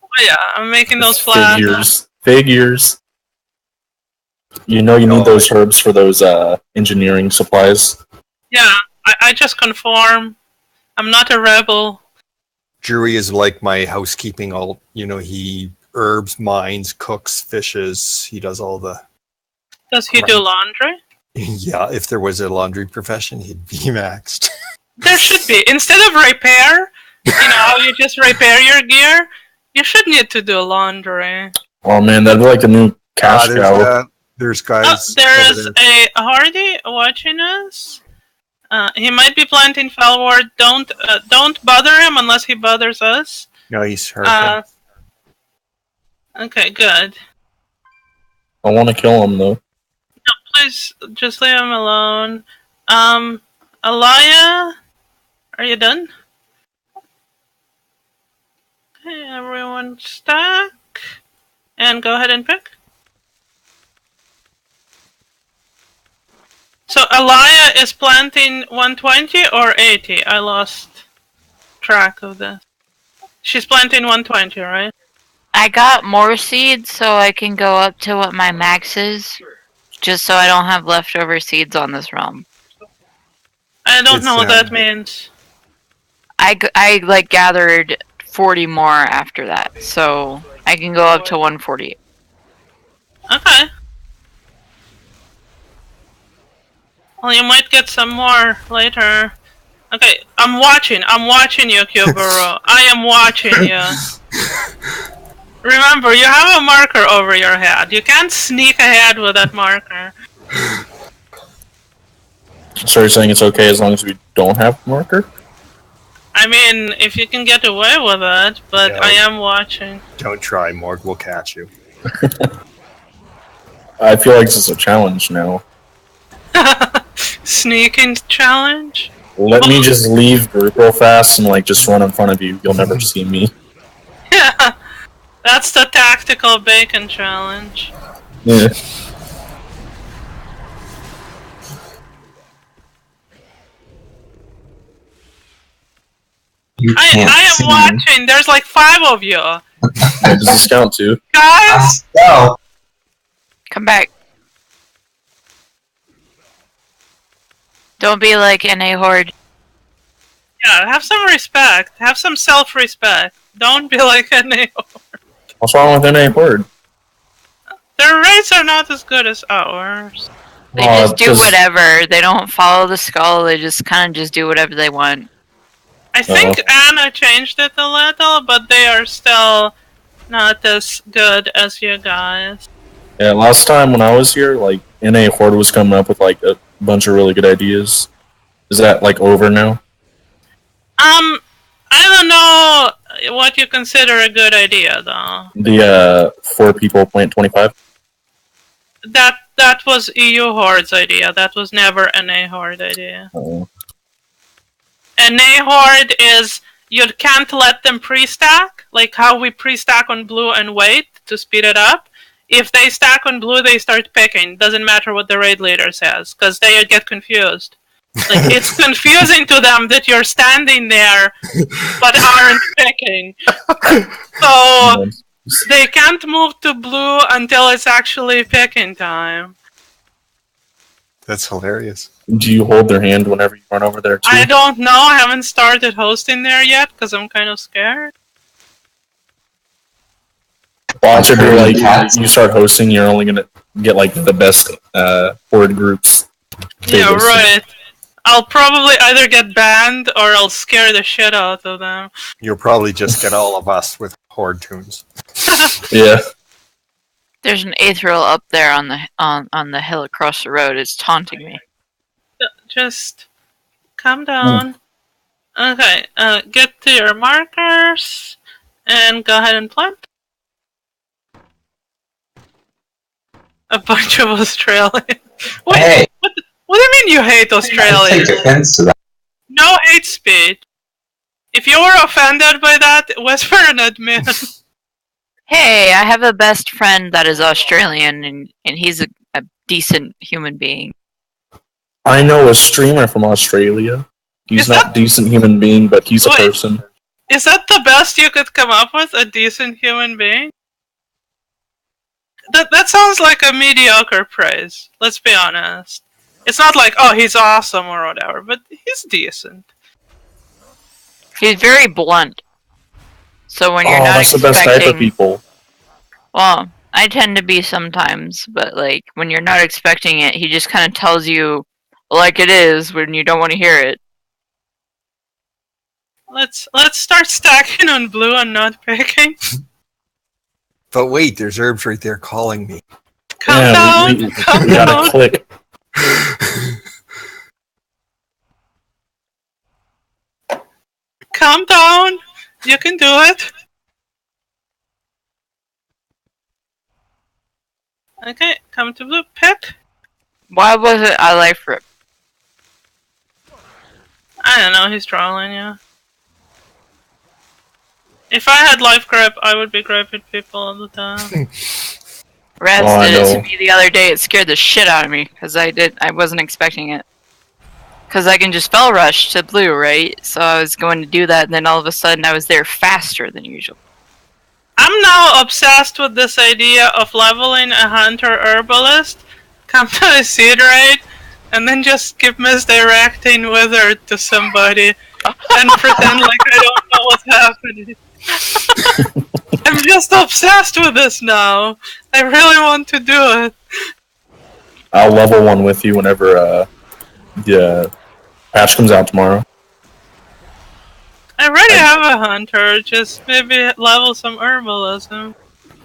Oh, yeah, I'm making those flags. Figures. You know you need those herbs for those engineering supplies. Yeah, I just conform. I'm not a rebel. Jury is like my housekeeping. He herbs, mines, cooks, fishes. He does all the... Does he do laundry? Yeah, if there was a laundry profession, he'd be maxed. There should be. Instead of repair, you just repair your gear, you should need to do laundry. Oh man, that'd be like a new cash cow. There's guys. There is a Hardy watching us. He might be planting fell ward. Don't bother him unless he bothers us. No, he's hurt. Okay, good. I want to kill him though. No, please just leave him alone. Elia, are you done? Okay, everyone stack. And go ahead and pick. So Elia is planting 120 or 80? I lost track of this. She's planting 120, right? I got more seeds so I can go up to what my max is, just so I don't have leftover seeds on this realm. I don't know what that means. I gathered 40 more after that, so I can go up to 148. Okay. Well, you might get some more later. Okay, I'm watching you, Kyoburo. I am watching you. Remember, you have a marker over your head. You can't sneak ahead with that marker. So you're saying it's okay as long as we don't have a marker? I mean, if you can get away with it, but No. I am watching. Don't try, Morg. We'll catch you. I feel like this is a challenge now. Sneaking challenge? Let me just leave group real fast and just run in front of you. You'll never see me. Yeah, that's the tactical bacon challenge. Yeah. I am watching. There's like 5 of you. Does this count too? Guys! Go. Come back. Don't be like NA Horde. Yeah, have some respect. Have some self-respect. Don't be like NA Horde. What's wrong with NA Horde? Their rates are not as good as ours. They just do whatever. They don't follow the skull. They just kind of just do whatever they want. I think Anna changed it a little, but they are still not as good as you guys. Yeah, last time when I was here, NA Horde was coming up with a bunch of really good ideas. Is that over now? I don't know what you consider a good idea, though. The 4 people plant 25? That was EU Horde's idea. That was never an NA Horde idea. Oh. NA Horde is you can't let them pre-stack, like how we pre-stack on blue and wait to speed it up. If they stack on blue, they start picking. Doesn't matter what the raid leader says, because they get confused. It's confusing to them that you're standing there, but aren't picking. So They can't move to blue until it's actually picking time. That's hilarious. Do you hold their hand whenever you run over there too? I don't know. I haven't started hosting there yet because I'm kind of scared. Watch it be like you start hosting, you're only gonna get like the best horde groups. Yeah, right. I'll probably either get banned or I'll scare the shit out of them. You'll probably just get all of us with horde tunes. Yeah. There's an Aetheril up there on the hill across the road. It's taunting me. Just calm down. Okay, get to your markers and go ahead and plant. A bunch of Australians. Wait, Hey. What do you mean you hate I Australians? take offense to that. No hate speech. If you were offended by that, whisper and admit. Hey, I have a best friend that is Australian, and he's a decent human being. I know a streamer from Australia. He's not a decent human being, but he's a person. Is that the best you could come up with? A decent human being? That sounds like a mediocre praise. Let's be honest. It's not like, oh, he's awesome or whatever, but he's decent. He's very blunt. So when you're not that's the best type of people. Well, I tend to be sometimes, but like when you're not expecting it, he just kind of tells you like it is when you don't want to hear it. Let's start stacking on blue and not picking. But wait, there's herbs right there calling me. Calm down. We Calm gotta down. click. Calm down. You can do it. Okay, come to blue. Pick. Why was it I life rip? I don't know. He's trolling you. If I had life grip, I would be gripping people all the time. Raz Oh, I did it to know. me the other day. It scared the shit out of me because I wasn't expecting it. Because I can just spell rush to blue, right? So I was going to do that, and then all of a sudden I was there faster than usual. I'm now obsessed with this idea of leveling a hunter herbalist, come to a seed raid, and then just keep misdirecting wizard to somebody and pretend like I don't know what's happening. I'm just obsessed with this now. I really want to do it. I'll level one with you whenever the patch comes out tomorrow. I already have a hunter, just maybe level some herbalism.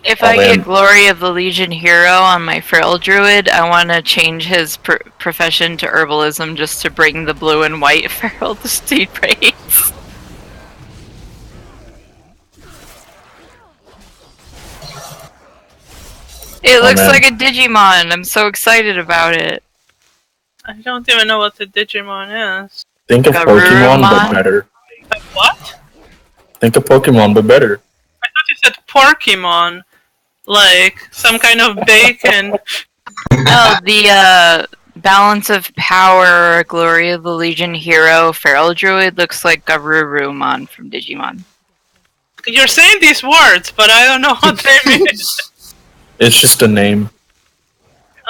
If I get Glory of the Legion Hero on my Feral Druid, I want to change his profession to herbalism just to bring the blue and white Feral to Steed Raids. It looks man. like a Digimon. I'm so excited about it. I don't even know what the Digimon is. Think of Pokemon, but better. What? Think of Pokemon, but better. I thought you said Porkymon. Like, some kind of bacon. No, the Balance of Power, Glory of the Legion Hero, Feral Druid looks like Garurumon from Digimon. You're saying these words, but I don't know what they mean. It's just a name.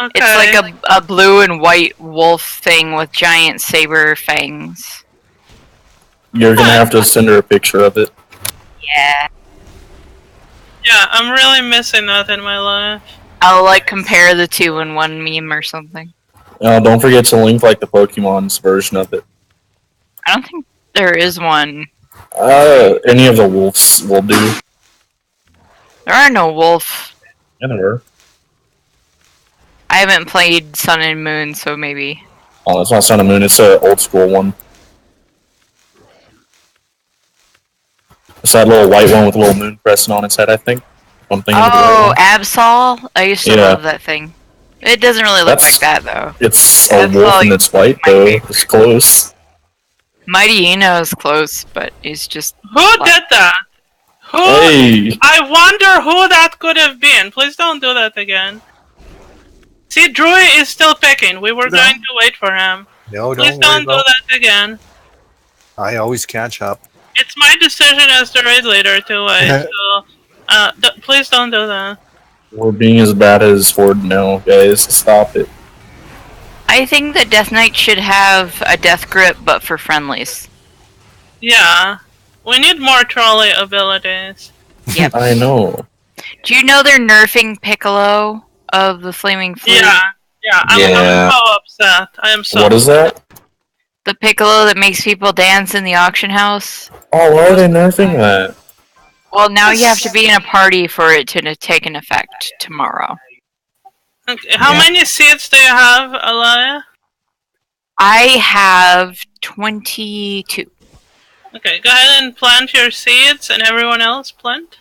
Okay. It's like a blue and white wolf thing with giant saber fangs. You're gonna have to send her a picture of it. Yeah. Yeah, I'm really missing that in my life. I'll like compare the two in one meme or something. Don't forget to link like the Pokemon's version of it. I don't think there is one. Any of the wolves will do. There are no wolf. Yeah, there are. I haven't played Sun and Moon, so maybe. Oh, it's not Sun and Moon. It's an old school one. It's that little white one with a little moon crescent on its head, I think. I'm thinking of the right Oh, one. Absol? I used to Yeah. love that thing. It doesn't really look like that, though. It's a Absol wolf and it's white, though. It's close. Mighty Eno is close, but he's just... Who did that? Who? Hey! I wonder who that could have been. Please don't do that again. See, Drew is still picking. We were going to wait for him. No, Please don't don't worry do about that again. I always catch up. It's my decision as the raid leader to wait, so Please don't do that. We're being as bad as Ford now, guys. Stop it. I think the Death Knight should have a death grip, but for friendlies. Yeah. We need more trolley abilities. Yep. I know. Do you know they're nerfing Piccolo of the Flaming Flute? Yeah, I'm so upset. I am so What is that? The Piccolo that makes people dance in the auction house? Oh, why are they nerfing that? Well, now you have to be in a party for it to take an effect tomorrow. Okay, how many seats do you have, Alaya? I have 22. Okay, go ahead and plant your seeds, and everyone else plant.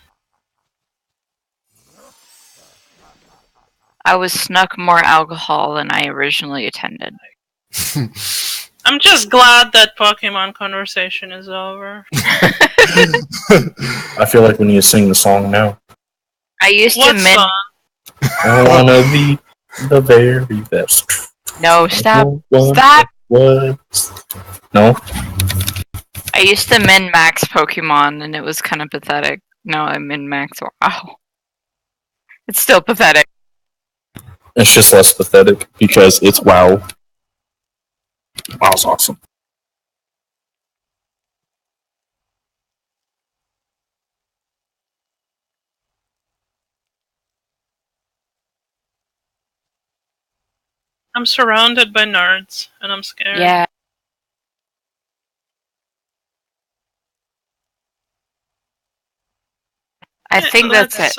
I was snuck more alcohol than I originally attended. I'm just glad that Pokemon conversation is over. I feel like we need to sing the song now. I used What to min. song? I wanna be the very best. No, stop. What? Stop! What? No? I used to min max Pokemon, and it was kind of pathetic. Now I'm min max. Wow. It's still pathetic. It's just less pathetic because it's WoW. WoW's awesome. I'm surrounded by nerds, and I'm scared. Yeah. I think that's it.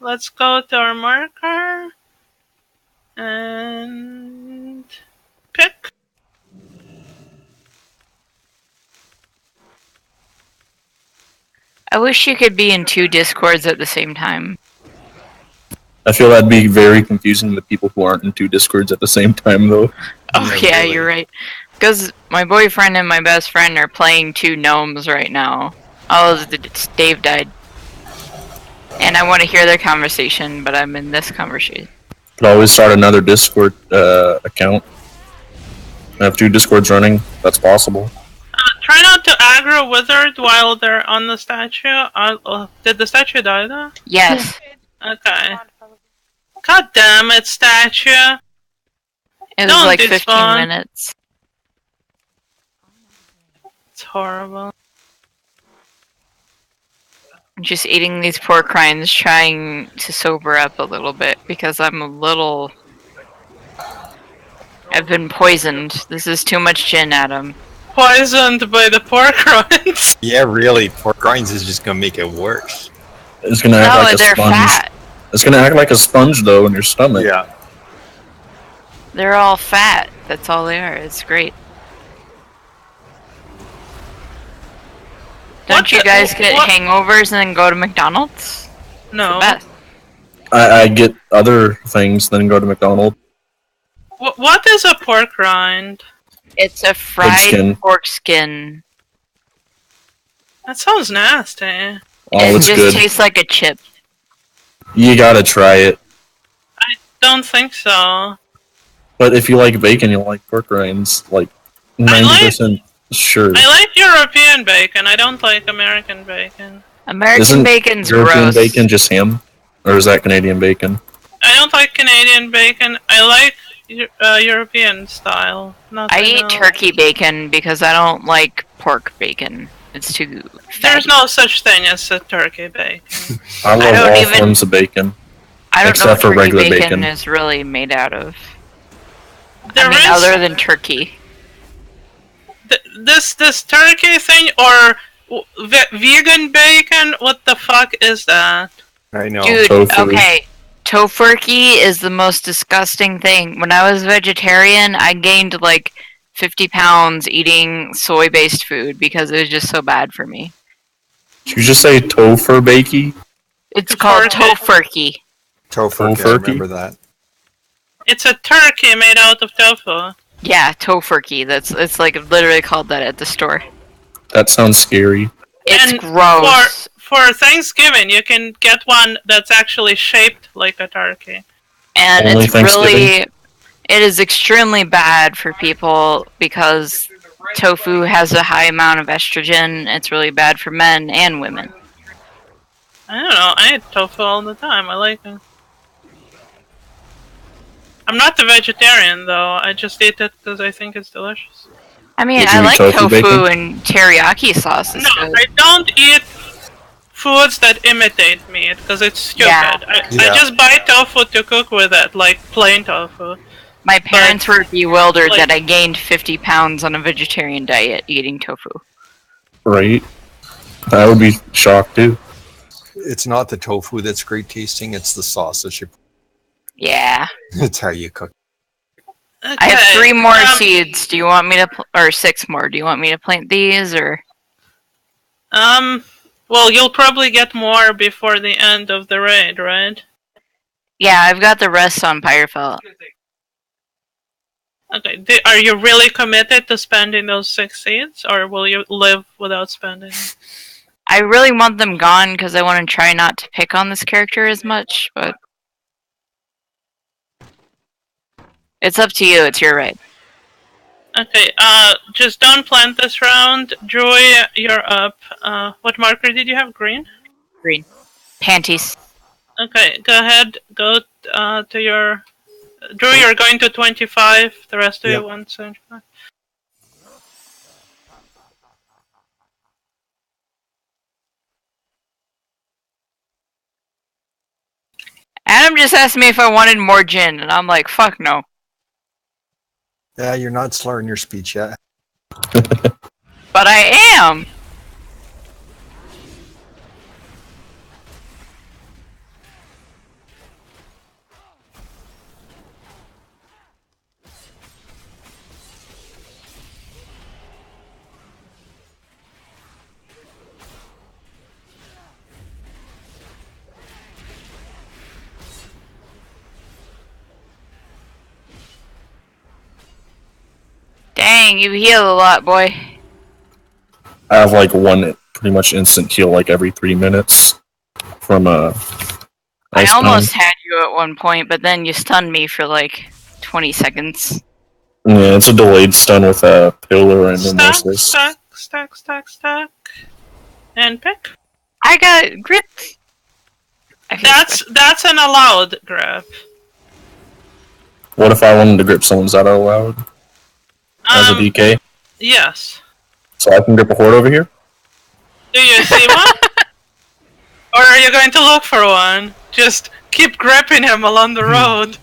Let's go to our marker and pick. I wish you could be in 2 Discords at the same time. I feel that'd be very confusing to people who aren't in 2 Discords at the same time, though. Oh, yeah, you're right. Because my boyfriend and my best friend are playing 2 gnomes right now. Oh, Dave died. And I want to hear their conversation, but I'm in this conversation. Could always start another Discord account. I have 2 Discords running. That's possible. Try not to aggro Wizard while they're on the statue. Did the statue die though? Yes. Okay. God damn it, statue! It was Don't like 15 despawn. minutes. It's horrible. I'm just eating these pork rinds, trying to sober up a little bit because I'm a little. I've been poisoned. This is too much gin, Adam. Poisoned by the pork rinds. Yeah, really. Pork rinds is just gonna make it worse. It's gonna act No, like a they're sponge. fat. It's gonna act like a sponge, though, in your stomach. Yeah. They're all fat. That's all they are. It's great. Don't you guys get hangovers and then go to McDonald's? No. It's the best. I get other things, then go to McDonald's. What is a pork rind? It's a fried skin. pork skin. That sounds nasty. Oh, It it's just good. tastes like a chip. You gotta try it. I don't think so. But if you like bacon, you'll like pork rinds. Like 90% sure. I like European bacon. I don't like American bacon. American Isn't bacon's European gross. bacon just ham? Or is that Canadian bacon? I don't like Canadian bacon. I like European style. I eat turkey bacon because I don't like pork bacon. It's too fatty. There's no such thing as a turkey bacon. I love all forms of bacon. I don't except know what for turkey regular bacon, bacon. is really made out of. There I mean, is- other than turkey. This turkey thing or vegan bacon? What the fuck is that? I know. Dude, okay. Tofurkey is the most disgusting thing. When I was vegetarian, I gained like 50 pounds eating soy-based food because it was just so bad for me. Did you just say tofu bakey? It's called tofurkey. Tofu, I remember that. It's a turkey made out of tofu. Yeah, tofurkey. It's like literally called that at the store. That sounds scary. It's And gross. For Thanksgiving, you can get one that's actually shaped like a turkey. And Only it's Thanksgiving? really, it is extremely bad for people because tofu has a high amount of estrogen. It's really bad for men and women. I don't know. I eat tofu all the time. I like it. I'm not a vegetarian though. I just eat it because I think it's delicious. I mean, Would I you eat like tofu tofu bacon? and teriyaki sauce. No, I don't eat foods that imitate meat because it's stupid. Yeah. I just buy tofu to cook with it, like plain tofu. My parents were bewildered like- that I gained 50 pounds on a vegetarian diet eating tofu. Right? I would be shocked too. It's not the tofu that's great tasting; it's the sausage. Yeah. It's how you cook. Okay. I have 3 more seeds. Do you want me to, or 6 more? Do you want me to plant these, or? Well, you'll probably get more before the end of the raid, right? Yeah, I've got the rest on Pyrefelt. Okay. Are you really committed to spending those 6 seeds, or will you live without spending? I really want them gone because I want to try not to pick on this character as much, but it's up to you. It's your right. Okay, just don't plant this round. Joy, you're up. What marker did you have? Green? Green. Panties. Okay, go ahead. Go to your... Drew, you're going to 25. The rest of you 175. Adam just asked me if I wanted more gin, and I'm like, fuck no. Yeah, you're not slurring your speech yet. But I am! Dang, you heal a lot, boy. I have like one pretty much instant heal like every 3 minutes from I ice almost stun. had you at one point, but then you stunned me for like 20 seconds. Yeah, it's a delayed stun with a pillar and Stack. And pick. I got grip. That's an allowed grip. What if I wanted to grip someone? Is that allowed? As a DK? Yes. So I can grip a horde over here? Do you see one? Or are you going to look for one? Just keep gripping him along the road.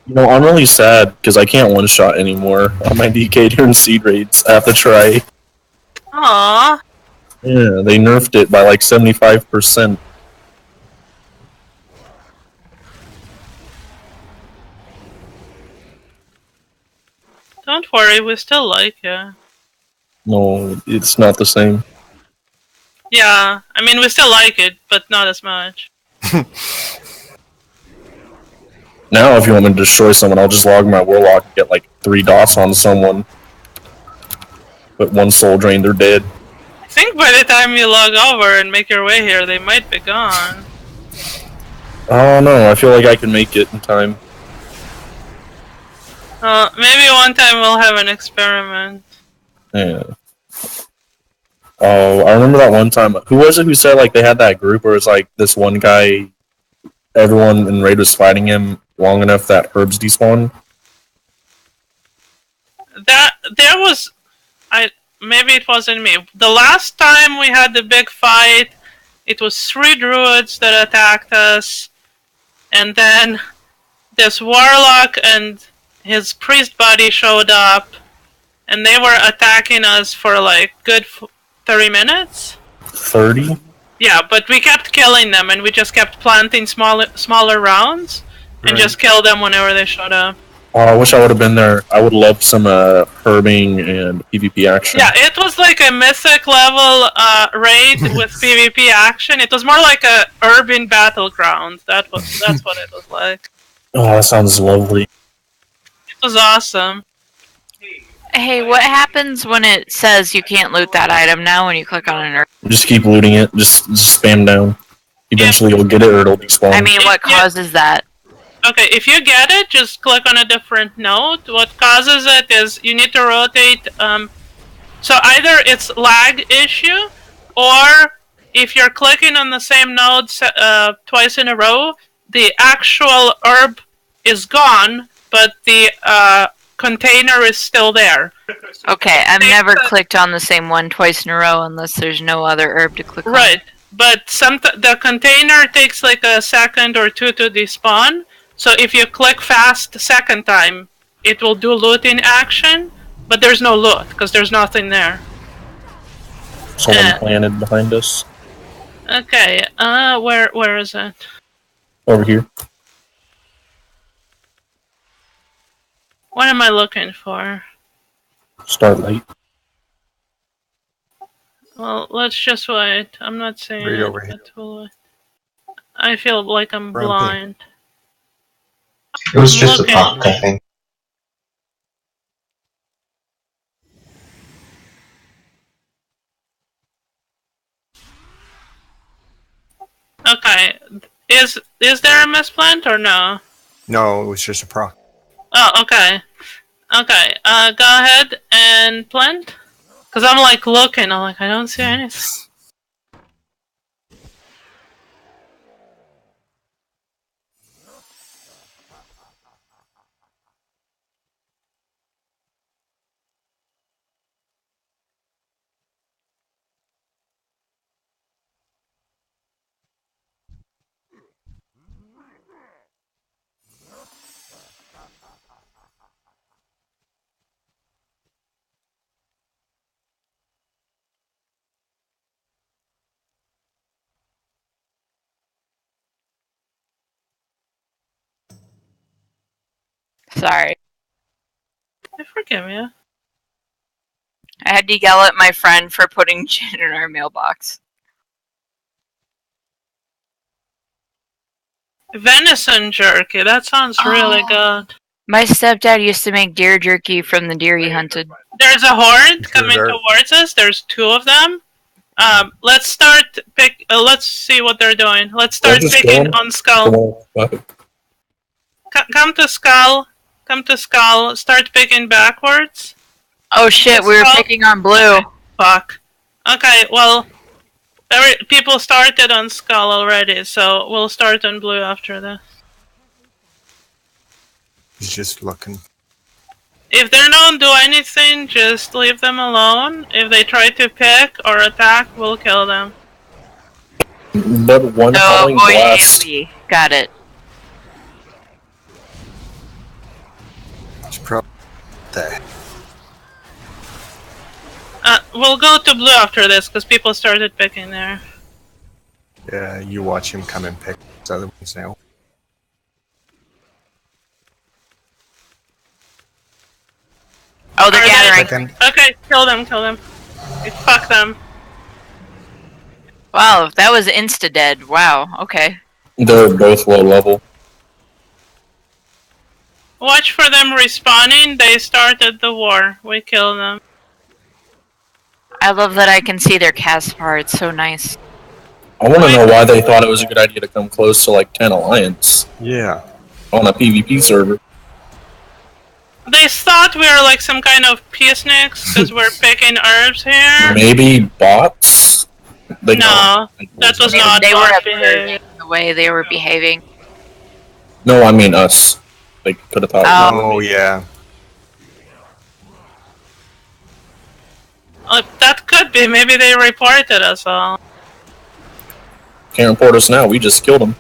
You know, I'm really sad because I can't one-shot anymore on my DK during seed raids. I have to try. Aww. Yeah, they nerfed it by like 75%. Don't worry, we still like you. No, it's not the same. Yeah, I mean, we still like it, but not as much. Now, if you want me to destroy someone, I'll just log my warlock and get like 3 dots on someone. But 1 soul drain, they're dead. I think by the time you log over and make your way here, they might be gone. Oh no, I feel like I can make it in time. Maybe one time we'll have an experiment. Yeah. Oh, I remember that one time. Who was it who said like they had that group where it's like this one guy, everyone in raid was fighting him long enough that herbs despawn? Maybe it wasn't me. The last time we had the big fight, it was 3 druids that attacked us, and then this warlock and his priest buddy showed up, and they were attacking us for like good 30 minutes. 30? Yeah, but we kept killing them, and we just kept planting smaller rounds, and just killed them whenever they showed up. Oh, I wish I would have been there. I would love some herbing and PvP action. Yeah, it was like a mythic level raid with PvP action. It was more like a urban battleground. That's what it was like. Oh, that sounds lovely. It was awesome. Hey, what happens when it says you can't loot that item now when you click on an herb? Just keep looting it. Just spam down. Eventually you'll get it or it'll despawn. I mean, what causes that? Okay, if you get it, just click on a different node. What causes it is you need to rotate. So either it's lag issue, or if you're clicking on the same node twice in a row, the actual herb is gone, but the container is still there. Okay, I've never clicked on the same one twice in a row unless there's no other herb to click on. Right, but the container takes like a second or two to despawn. So if you click fast the second time, it will do looting action, but there's no loot because there's nothing there. Someone planted behind us. Okay, where is it? Over here. What am I looking for? Starlight. Well, let's just wait. I'm not saying Right it, over here. but we'll wait. I feel like I'm Grumpy. blind. It was just a Looking. prank, I think. Okay, is there a misplant or no? No, it was just a proc. Oh, okay. Okay, go ahead and plant. Cause I'm like looking, I'm like, I don't see anything. Sorry. I forgive you. I had to yell at my friend for putting gin in our mailbox. Venison jerky, that sounds really good. My stepdad used to make deer jerky from the deer he hunted. There's a horde coming towards us. There's two of them. Let's start let's see what they're doing. Let's start picking on Skull. Come to Skull. Come to Skull. Start picking backwards. Oh shit, we were picking on Blue. Fuck. Okay, well, people started on Skull already, so we'll start on Blue after this. He's just looking. If they don't do anything, just leave them alone. If they try to pick or attack, we'll kill them. But one howling blast. Got it. It's probably there. We'll go to Blue after this, because people started picking there. Yeah, you watch him come and pick those other ones now. Oh, they're gathering. Okay, kill them, kill them. Fuck them. Wow, that was insta-dead. Wow, okay. They're both low level. Watch for them respawning. They started the war. We kill them. I love that I can see their cast bar. It's so nice. I want to know why they thought it was a good idea to come close to like 10 Alliance. Yeah. On a PvP server. They thought we were like some kind of peaceniks because we're picking herbs here. Maybe bots? No, that was not They were bot observing the way they were behaving. No, I mean us. They could have thought. Oh yeah. That could be. Maybe they reported us all. Can't report us now. We just killed them.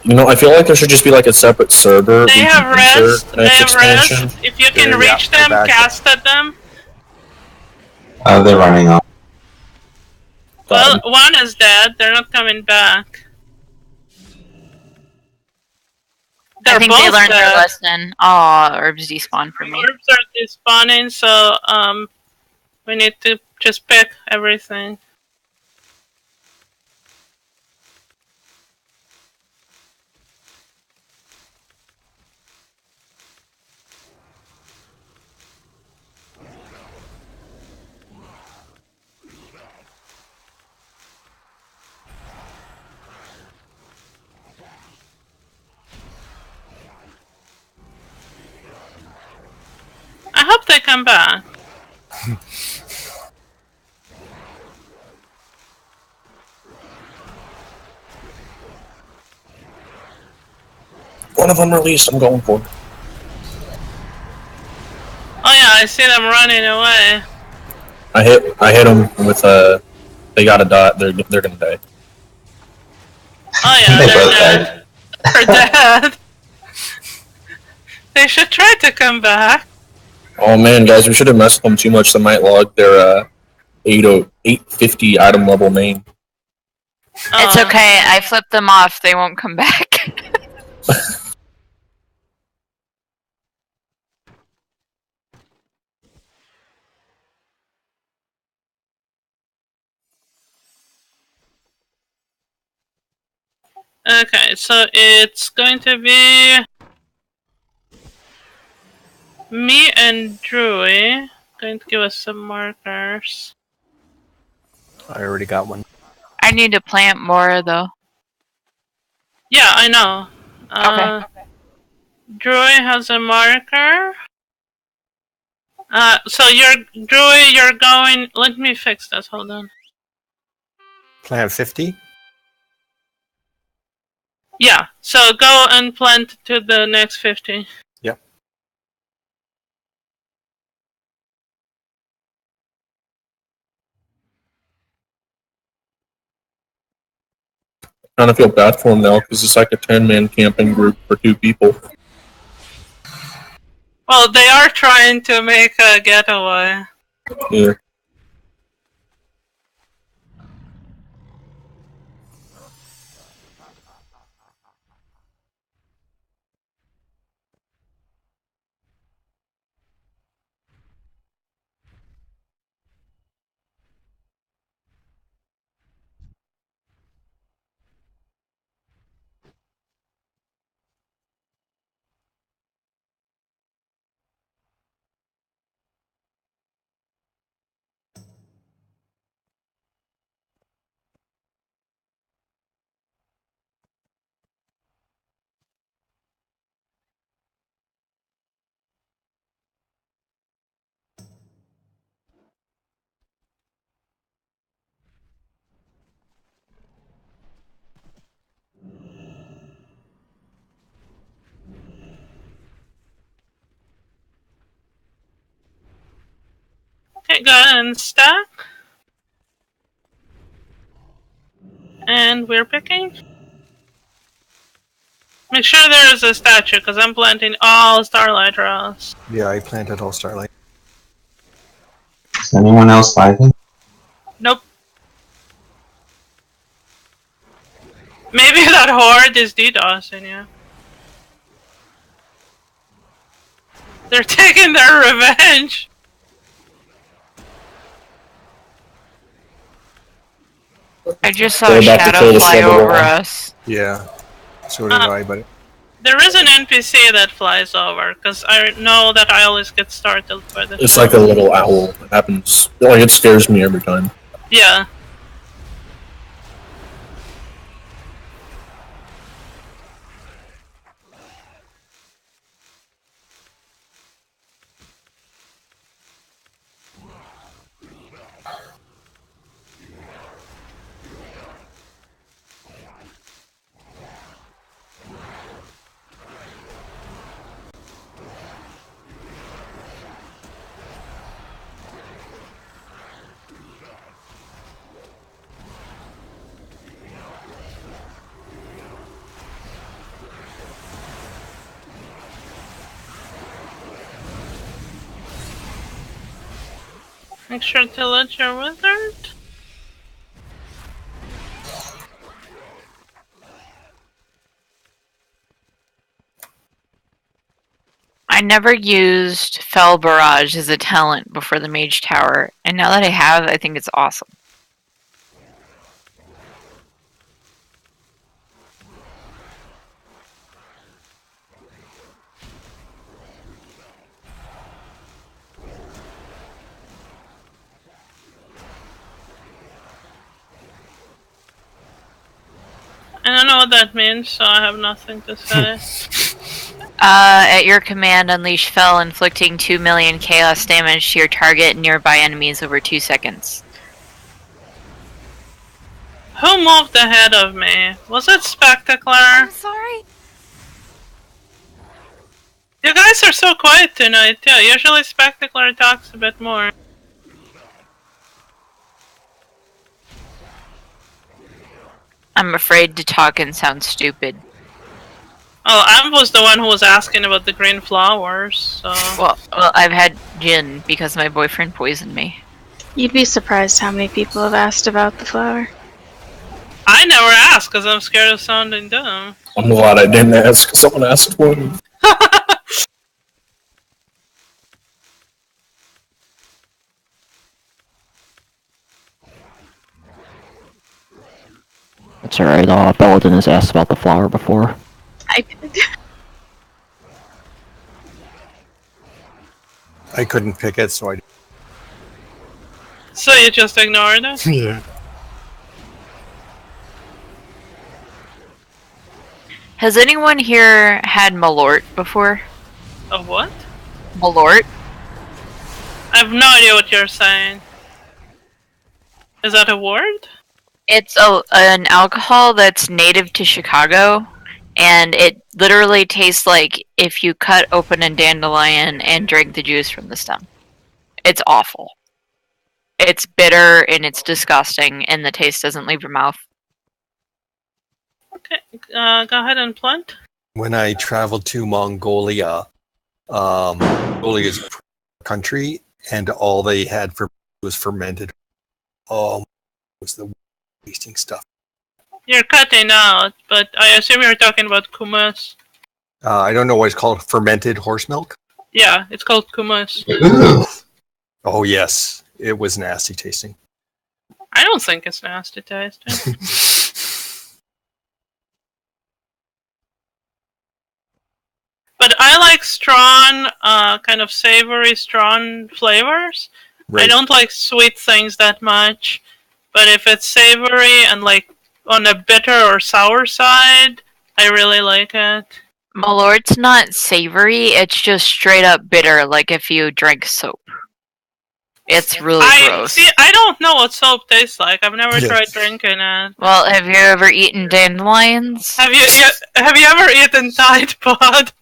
You know, I feel like there should just be like a separate server. They have rest. They have rest. If you can reach them, cast at them. They're running off. Well, one is dead. They're not coming back. I think they learned their lesson. Aw, herbs despawn for me. Herbs are despawning, so we need to just pick everything. hope they come back. One of them released, I'm going for. Oh yeah, I see them running away. I hit them with they got a dot, they're gonna die. Oh yeah, They they're both dead. They're dead. They should try to come back. Oh man, guys, we should have messed them too much. They might log their 850 item level main. It's okay. I flipped them off. They won't come back. Okay, so it's going to be me and Drewy. Going to give us some markers. I already got one. I need to plant more though. Yeah, I know. Okay. Drewy has a marker. So Drewy, you're going. Let me fix this. Hold on. Plant 50? Yeah, so go and plant to the next 50. Yep. I kind of feel bad for them now because it's like a 10-man camping group for 2 people. Well, they are trying to make a getaway. Yeah. Okay, go ahead and stack. And we're picking. Make sure there is a statue, because I'm planting all Starlight Rose. Yeah, I planted all Starlight. Is anyone else lagging? Nope. Maybe that horde is DDoSing you. They're taking their revenge. I just saw They're a about to shadow kill the fly slumber over wall. us. Yeah, so did I, but... There is an NPC that flies over, because I know that I always get startled by the It's like a little owl. It happens. Like, it scares me every time. Yeah. Make sure to let your wizard. I never used Fell Barrage as a talent before the Mage Tower, and now that I have, I think it's awesome. I don't know what that means, so I have nothing to say. At your command, unleash Fel, inflicting 2 million chaos damage to your target and nearby enemies over 2 seconds. Who moved ahead of me? Was it Spectacular? I'm sorry. You guys are so quiet tonight, too. Usually Spectacular talks a bit more. I'm afraid to talk and sound stupid. Oh, I was the one who was asking about the green flowers, so... Well, I've had gin because my boyfriend poisoned me. You'd be surprised how many people have asked about the flower. I never asked because I'm scared of sounding dumb. I'm glad I didn't ask. Someone asked for me. It's alright, Belladin has asked about the flower before. I couldn't pick it, so I... So you just ignored it? Yeah. Has anyone here had Malort before? A what? Malort? I have no idea what you're saying. Is that a word? It's an alcohol that's native to Chicago, and it literally tastes like if you cut open a dandelion and drank the juice from the stem. It's awful. It's bitter and it's disgusting, and the taste doesn't leave your mouth. Okay, go ahead and plant. When I traveled to Mongolia, Mongolia is a country, and all they had for was fermented. Oh, it was the tasting stuff. You're cutting out, but I assume you're talking about kummus. I don't know what it's called. Fermented horse milk? Yeah, it's called kummus. Oh, yes. It was nasty tasting. I don't think it's nasty tasting. But I like strong, kind of savory, strong flavors. Right. I don't like sweet things that much. But if it's savory and like on a bitter or sour side, I really like it. Malort's not savory, it's just straight up bitter, like if you drank soap. It's really gross. See, I don't know what soap tastes like. I've never Yeah. tried drinking it. Well, have you ever eaten dandelions? Have you ever eaten Tide Pod?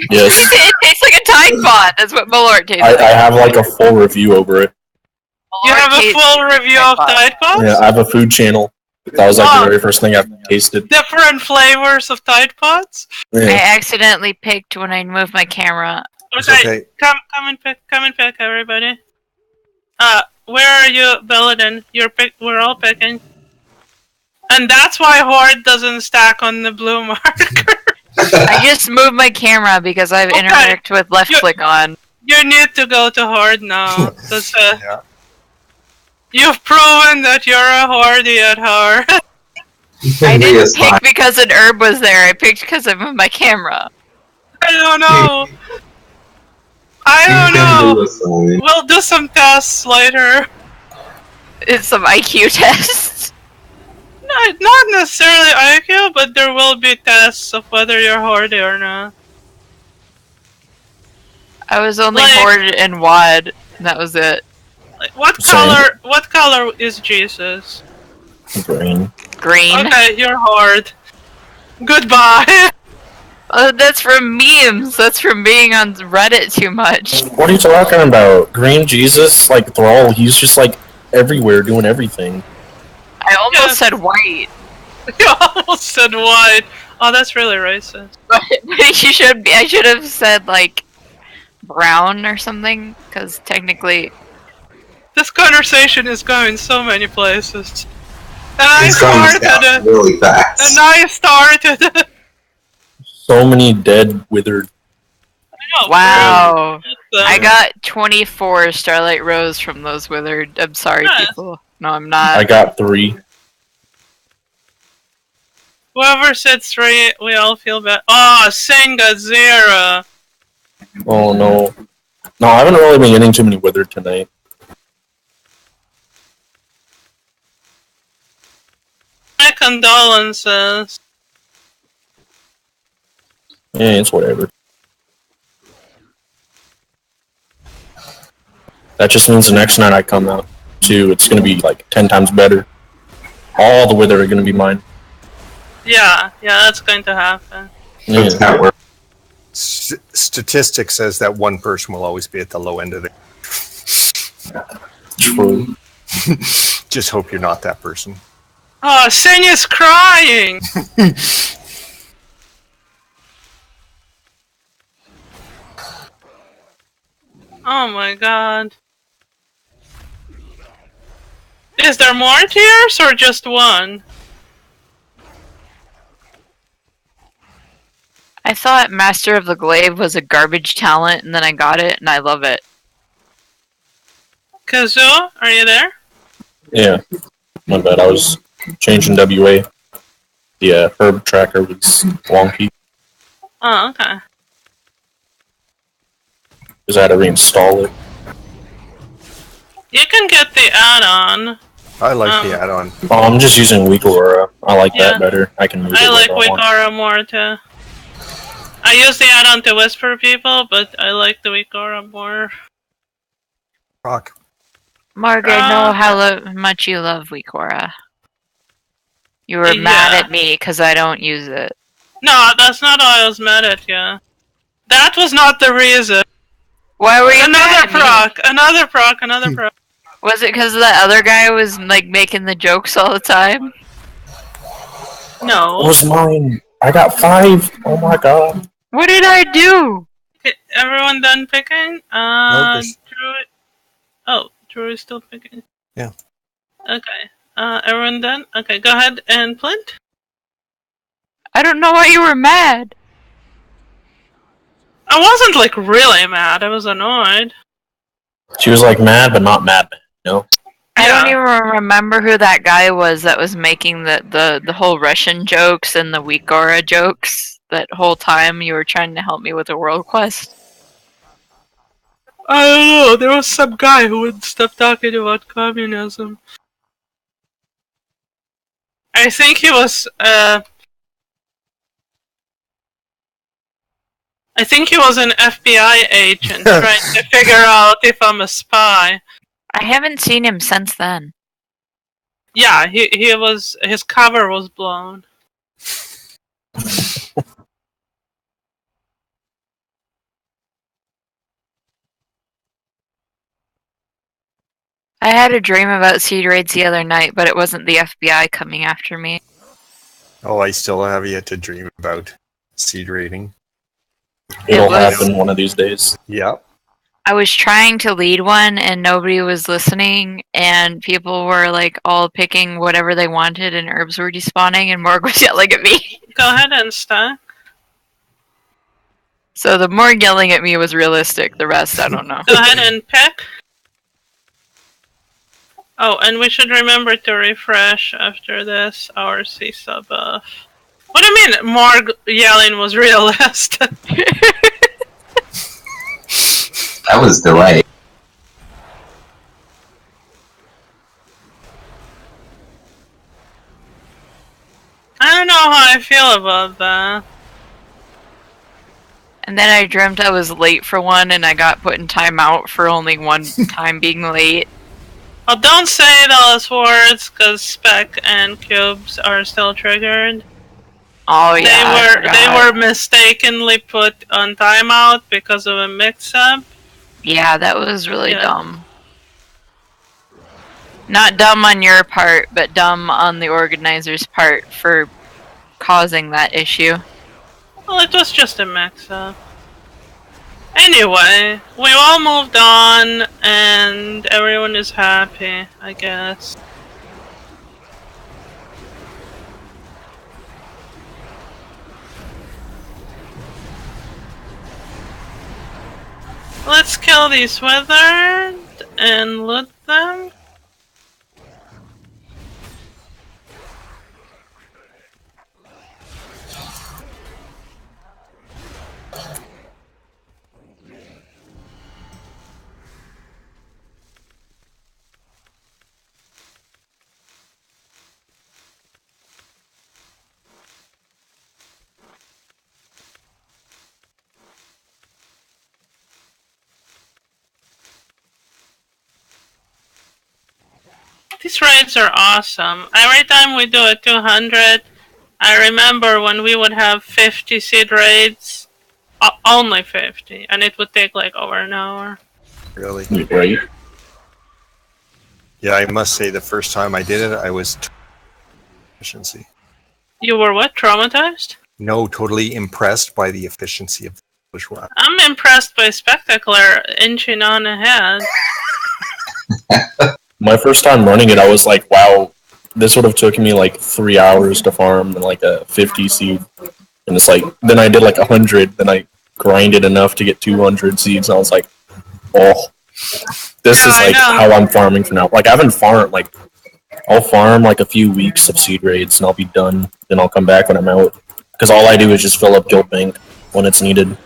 Yes. It tastes like a Tide Pod. That's what Malort tastes I like. have like a full review over it. You have a tastes full review of Tide Pods? Yeah, I have a food channel. That was like the very first thing I tasted. Different flavors of Tide Pods? I Yeah. accidentally picked when I moved my camera. It's okay. Come and pick, everybody. Where are you, Belladin? We're all picking. And that's why Horde doesn't stack on the blue marker. I just moved my camera because I've interacted with left click on. You need to go to Horde now. That's, Yeah. You've proven that you're a Horde at Horde. I didn't pick because an herb was there. I picked because I moved my camera. I don't know. I don't know. We'll do some tests later. It's some IQ tests. Not necessarily IQ, but there will be tests of whether you're Horde or not. I was only Like- Horde and WAD. And that was it. Like, what Same. color is Jesus? Green. Green. Okay, you're Horde. Goodbye. That's from memes. That's from being on Reddit too much. What are you talking about? Green Jesus? Like Thrall, he's just like everywhere doing everything. I almost Yeah. said white. You almost said white. Oh, that's really racist. But I should have said like brown or something, because technically This conversation is going so many places. And I It's going started south it. really fast. And I started it. So many dead, withered. I know, wow. but, I got 24 Starlight Rose from those withered. I'm sorry, Nice. people. No, I'm not. I got 3. Whoever said 3, we all feel bad. Oh, Sing got 0. Oh no. No, I haven't really been getting too many withered tonight. My condolences. Yeah, it's whatever. That just means the next night I come out too, it's gonna be like 10 times better. All the wither are gonna be mine. Yeah, that's going to happen. Yeah. That's how it works. Statistics says that one person will always be at the low end of it. True. Just hope you're not that person. Oh, Senya's crying! Oh my god. Is there more tiers or just one? I thought Master of the Glaive was a garbage talent, and then I got it, and I love it. Kazuo, are you there? Yeah. My bad. I was changing WA. The herb tracker was wonky. Oh, okay. Because I had to reinstall it. You can get the add-on. I like the add-on. Oh, I'm just using Weak Aura. I like Yeah. that better. I can move I it like wherever I want. Wikara more too. I use the add-on to whisper people, but I like the Wikara more. Rock. Margaret, I know how much you love Wikora. You were Yeah. mad at me because I don't use it. No, that's not why I was mad at you. That was not the reason. Why were you Another mad at me? proc, another proc, another proc. Was it because the other guy was like making the jokes all the time? No. What was mine? I got 5. Oh my god. What did I do? Everyone done picking? there's- Drew. Oh, Drew is still picking. Yeah. Okay. Everyone done? Okay, go ahead and Flint. I don't know why you were mad. I wasn't like really mad. I was annoyed. She was like mad, but not mad, you know? I don't even remember who that guy was that was making the whole Russian jokes and the Wikora jokes that whole time you were trying to help me with a world quest. I don't know. There was some guy who wouldn't stop talking about communism. I think he was. I think he was an FBI agent trying to figure out if I'm a spy. I haven't seen him since then. Yeah, he was. His cover was blown. I had a dream about seed raids the other night, but it wasn't the FBI coming after me. Oh, I still have yet to dream about seed rating. It'll happen one of these days. Yep. I was trying to lead one and nobody was listening, and people were like all picking whatever they wanted, and herbs were despawning, and Morg was yelling at me. Go ahead and stack. So the Morg yelling at me was realistic. The rest, I don't know. Go ahead and pick. Oh, and we should remember to refresh after this our CISA buff. What do you mean Morg yelling was realistic? That was delayed. I don't know how I feel about that. And then I dreamt I was late for one, and I got put in timeout for only one time being late. Well, don't say those words, because spec and cubes are still triggered. Oh yeah, They were mistakenly put on timeout because of a mix-up. Yeah, that was really dumb. Not dumb on your part, but dumb on the organizer's part for causing that issue. Well, it was just a mix-up. Anyway, we all moved on, and everyone is happy, I guess. Let's kill these withered and loot them. These raids are awesome. Every time we do a 200, I remember when we would have 50 seed raids, only 50, and it would take like over an hour. Really? Right. Yeah, I must say the first time I did it, I was efficiency. You were what? Traumatized? No, totally impressed by the efficiency of the bush run. I'm impressed by Spectacular inching on ahead. My first time running it, I was like, wow, this would have taken me like 3 hours to farm in like a 50 seed. And it's like, then I did like 100, then I grinded enough to get 200 seeds, and I was like, oh, this is like how I'm farming for now. Like, I haven't farmed, like, I'll farm like a few weeks of seed raids and I'll be done. Then I'll come back when I'm out. Because all I do is just fill up guild bank when it's needed.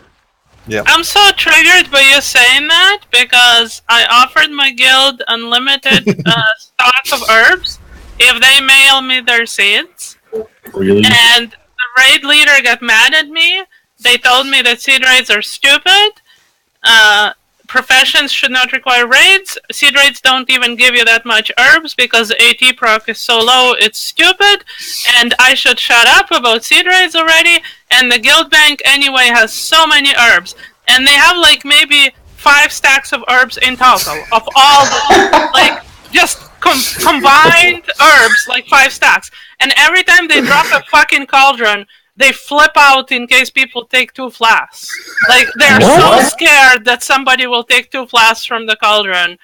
Yeah. I'm so triggered by you saying that because I offered my guild unlimited stock of herbs if they mail me their seeds. Really? And the raid leader got mad at me. They told me that seed raids are stupid. Professions should not require raids. Seed raids don't even give you that much herbs because AT proc is so low, it's stupid. And I should shut up about seed raids already. And the guild bank anyway has so many herbs. And they have like maybe 5 stacks of herbs in total of all the, like, just combined herbs, like 5 stacks. And every time they drop a fucking cauldron, they flip out in case people take 2 flasks. Like, they're so scared that somebody will take 2 flasks from the cauldron.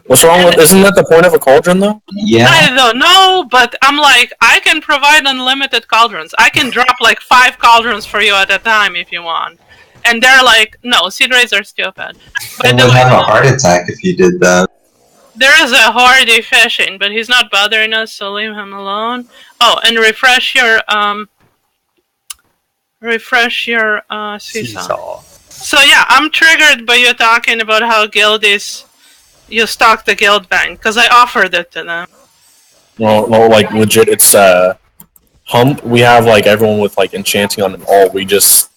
What's wrong with... Isn't that the point of a cauldron, though? Yeah. I don't know, but I'm like, I can provide unlimited cauldrons. I can drop like 5 cauldrons for you at a time if you want. And they're like, no, seed raids are stupid. I would have a heart attack if you did that. There is a hardy fishing, but he's not bothering us, so leave him alone. Oh, and refresh your seesaw. So yeah, I'm triggered by you talking about how guild is, you stock the guild bank, because I offered it to them. No, like legit, it's hump. We have like everyone with like enchanting on it all. We just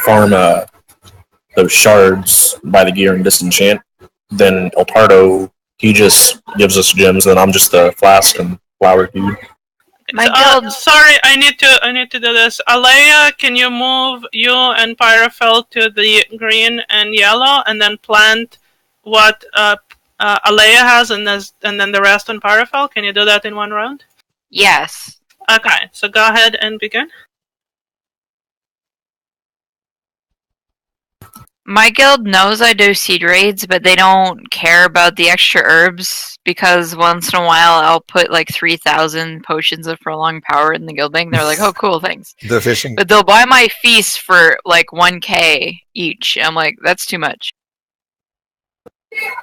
farm those shards by the gear and disenchant. Then El Pardo, he just gives us gems, and I'm just the flask and flower dude. Sorry, I need to do this. Alea, can you move you and Pyrophil to the green and yellow, and then plant what Alea has, and then the rest on Pyrophil? Can you do that in one round? Yes. Okay, so go ahead and begin. My guild knows I do seed raids, but they don't care about the extra herbs because once in a while I'll put like 3,000 potions of prolonged power in the guild bank. They're like, oh, cool, thanks. The fishing. But they'll buy my feast for like 1k each. I'm like, that's too much.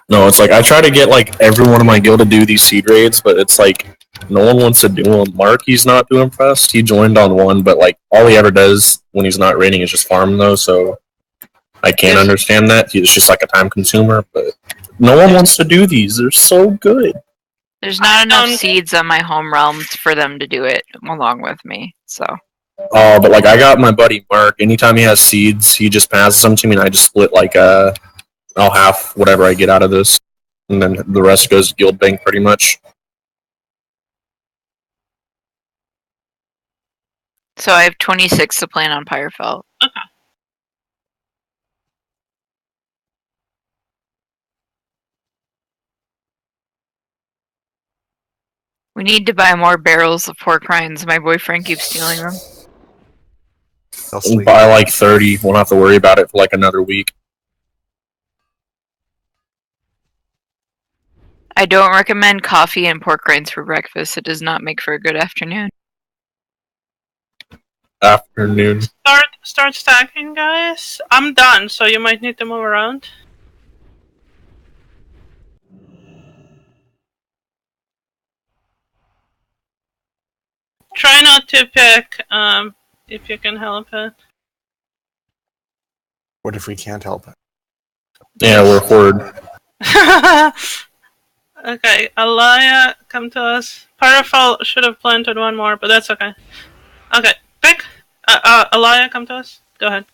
No, it's like I try to get like everyone in my guild to do these seed raids, but it's like no one wants to do them. Mark, he's not too impressed. He joined on one, but like all he ever does when he's not raiding is just farm though, so I can't understand that. It's just like a time consumer, but no one wants to do these. They're so good. There's not enough seeds on my home realms for them to do it along with me, so. Oh, but like I got my buddy Mark. Anytime he has seeds, he just passes them to me, and I just split like I'll half whatever I get out of this, and then the rest goes to guild bank pretty much. So I have 26 to plan on Pyrophil. Okay. We need to buy more barrels of pork rinds. My boyfriend keeps stealing them. We'll buy like 30. Won't have to worry about it for like another week. I don't recommend coffee and pork rinds for breakfast. It does not make for a good afternoon. Afternoon. Start stacking, guys. I'm done, so you might need to move around. Try not to pick, if you can help it. What if we can't help it? Yeah, we're horde. Okay, Alaya, come to us. Pyrophil should have planted one more, but that's okay. Okay, pick. Alaya, come to us. Go ahead.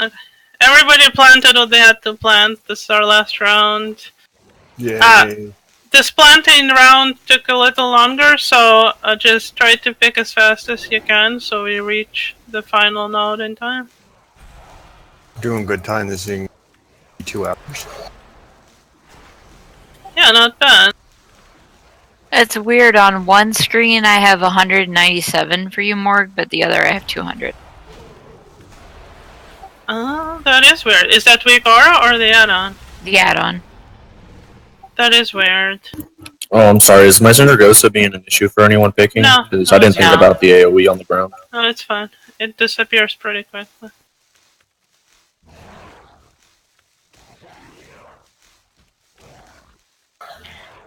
Okay. Everybody planted what they had to plant. This is our last round. Yay. this planting round took a little longer, so just try to pick as fast as you can so we reach the final node in time. Doing good time. This is 2 hours. Yeah, not bad. It's weird. On one screen, I have 197 for you, Morg, but the other I have 200. That is weird. Is that Vigora or the add-on? The add-on. That is weird. Oh, I'm sorry. Is my Zaragoza being an issue for anyone picking? No. Because I didn't think No. about the AoE on the ground. No, it's fine. It disappears pretty quickly.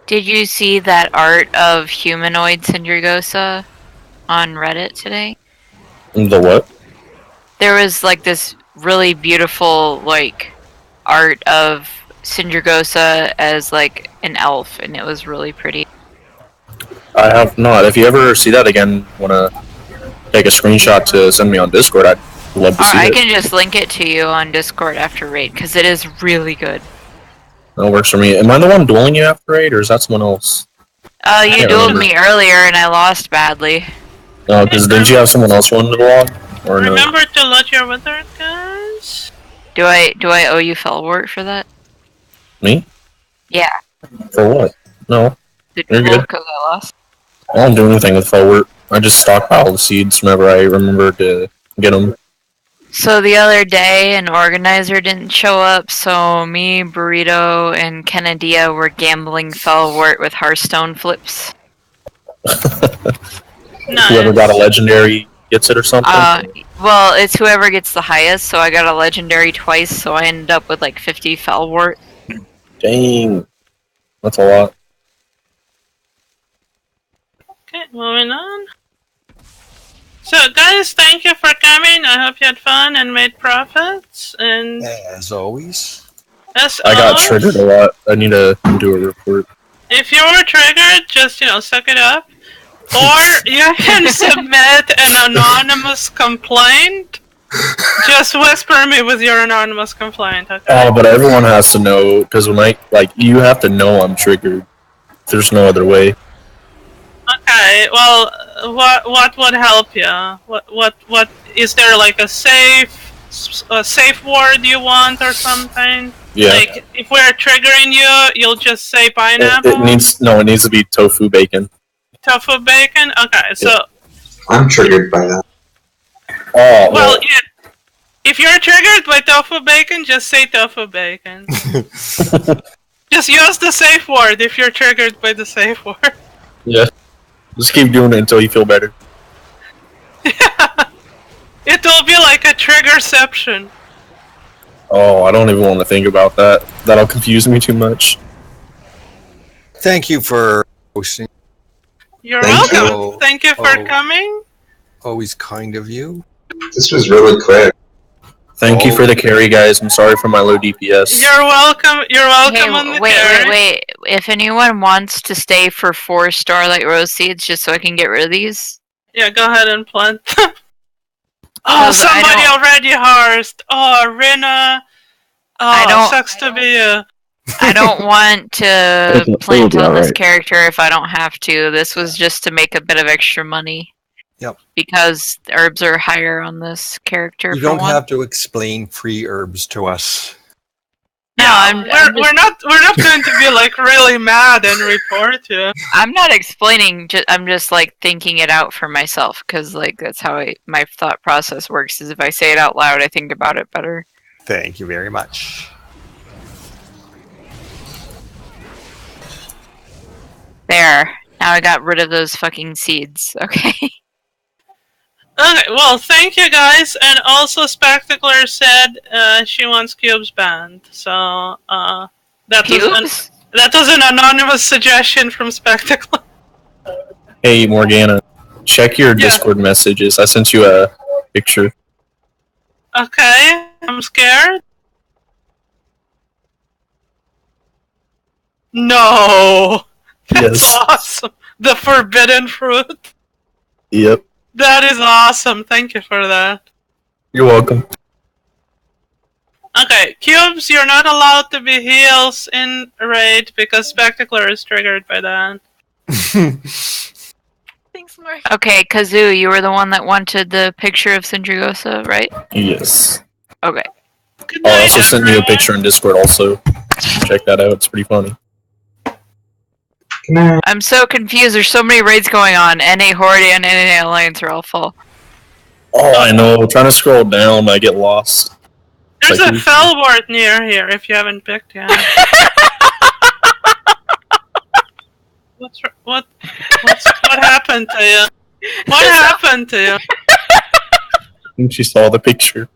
Did you see that art of humanoid Syndragosa on Reddit today? The what? There was like this really beautiful like art of Syndragosa as like an elf, and it was really pretty. I have not. If you ever see that again, wanna take a screenshot to send me on Discord, I'd love to see I it. can just link it to you on Discord after raid because it is really good. That works for me. Am I the one dueling you after raid, or is that someone else? You can't dueled remember. me earlier and I lost badly. No, because didn't you have someone else run the log? Or no? Remember to load your wizard, guys? Do I owe you Felwort for that? Me? Yeah. For what? No. Did You're you good. because I lost? I don't do anything with Felwort. I just stockpile the seeds whenever I remember to get them. So the other day, an organizer didn't show up, so me, Burrito, and Kennedia were gambling Felwort with Hearthstone flips. Whoever got a legendary gets it or something? Well, it's whoever gets the highest, so I got a legendary twice, so I ended up with like 50 Felwort. Dang. That's a lot. Okay, moving on. So, guys, thank you for coming. I hope you had fun and made profits. And as always, I got triggered a lot. I need to do a report. if you were triggered, just suck it up. Or you can submit an anonymous complaint. Just whisper me with your anonymous complaint, okay? Oh, but everyone has to know, because when you have to know I'm triggered. There's no other way. Okay, well, what would help you? What is there like a safe word you want or something? Yeah. Like if we're triggering you, you'll just say pineapple. It needs to be tofu bacon. Tofu bacon. Okay, so I'm triggered by that. Oh well, yeah. If you're triggered by tofu bacon, just say tofu bacon. Just use the safe word if you're triggered by the safe word. Yeah. Just keep doing it until you feel better. It will be like a triggerception. Oh, I don't even want to think about that. That'll confuse me too much. thank you for hosting. You're Thank welcome. you. Thank you for coming. Always kind of you. This was really quick. Thank you for the carry, guys. I'm sorry for my low DPS. You're welcome. You're welcome on the carry. Wait. If anyone wants to stay for 4 Starlight Rose Seeds just so I can get rid of these. Yeah, go ahead and plant. Oh, Because I somebody don't- already horsed. Oh, Rina. Oh, sucks to be you. I don't want to It'll plant be on this alright. character if I don't have to. This was just to make a bit of extra money. Yep. Because herbs are higher on this character. You for don't one. have to explain free herbs to us. No, we're not going to be like really mad and report you. I'm not explaining. I'm just like thinking it out for myself because like that's how my thought process works. Is if I say it out loud, I think about it better. Thank you very much. There. Now I got rid of those fucking seeds. Okay. Okay, well, thank you guys, and also Spectacular said she wants cubes banned. So that was an anonymous suggestion from Spectacular. Hey, Morganna. Check your Discord messages. I sent you a picture. Okay, I'm scared. No, that's Yes. awesome. The forbidden fruit. Yep. That is awesome. Thank you for that. You're welcome. Okay, cubes, you're not allowed to be heals in raid because Spectacular is triggered by that. Thanks, Mark. Okay, Kazoo, you were the one that wanted the picture of Syndragosa, right? Yes. Okay. Good I night, also sent you a everyone. picture in Discord also. Check that out, it's pretty funny. I'm so confused, there's so many raids going on. NA Horde and NA Alliance are all full. Oh, I know, trying to scroll down, I get lost. There's Like, a Felwort near here if you haven't picked yet. What happened to you? What happened to you? And she saw the picture.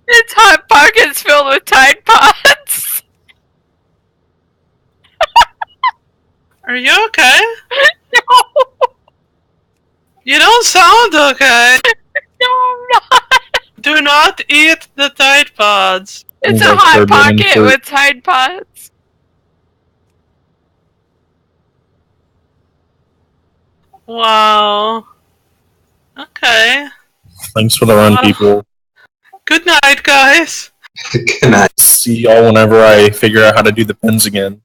It's Hot Pockets filled with Tide Pods! Are you okay? No! You don't sound okay. No, I'm not! Do not eat the Tide Pods. It's Like a Hot turbine Pocket insert. with Tide Pods. Wow. Okay. Thanks for the run, people. Good night, guys. Good night. See y'all whenever I figure out how to do the pins again.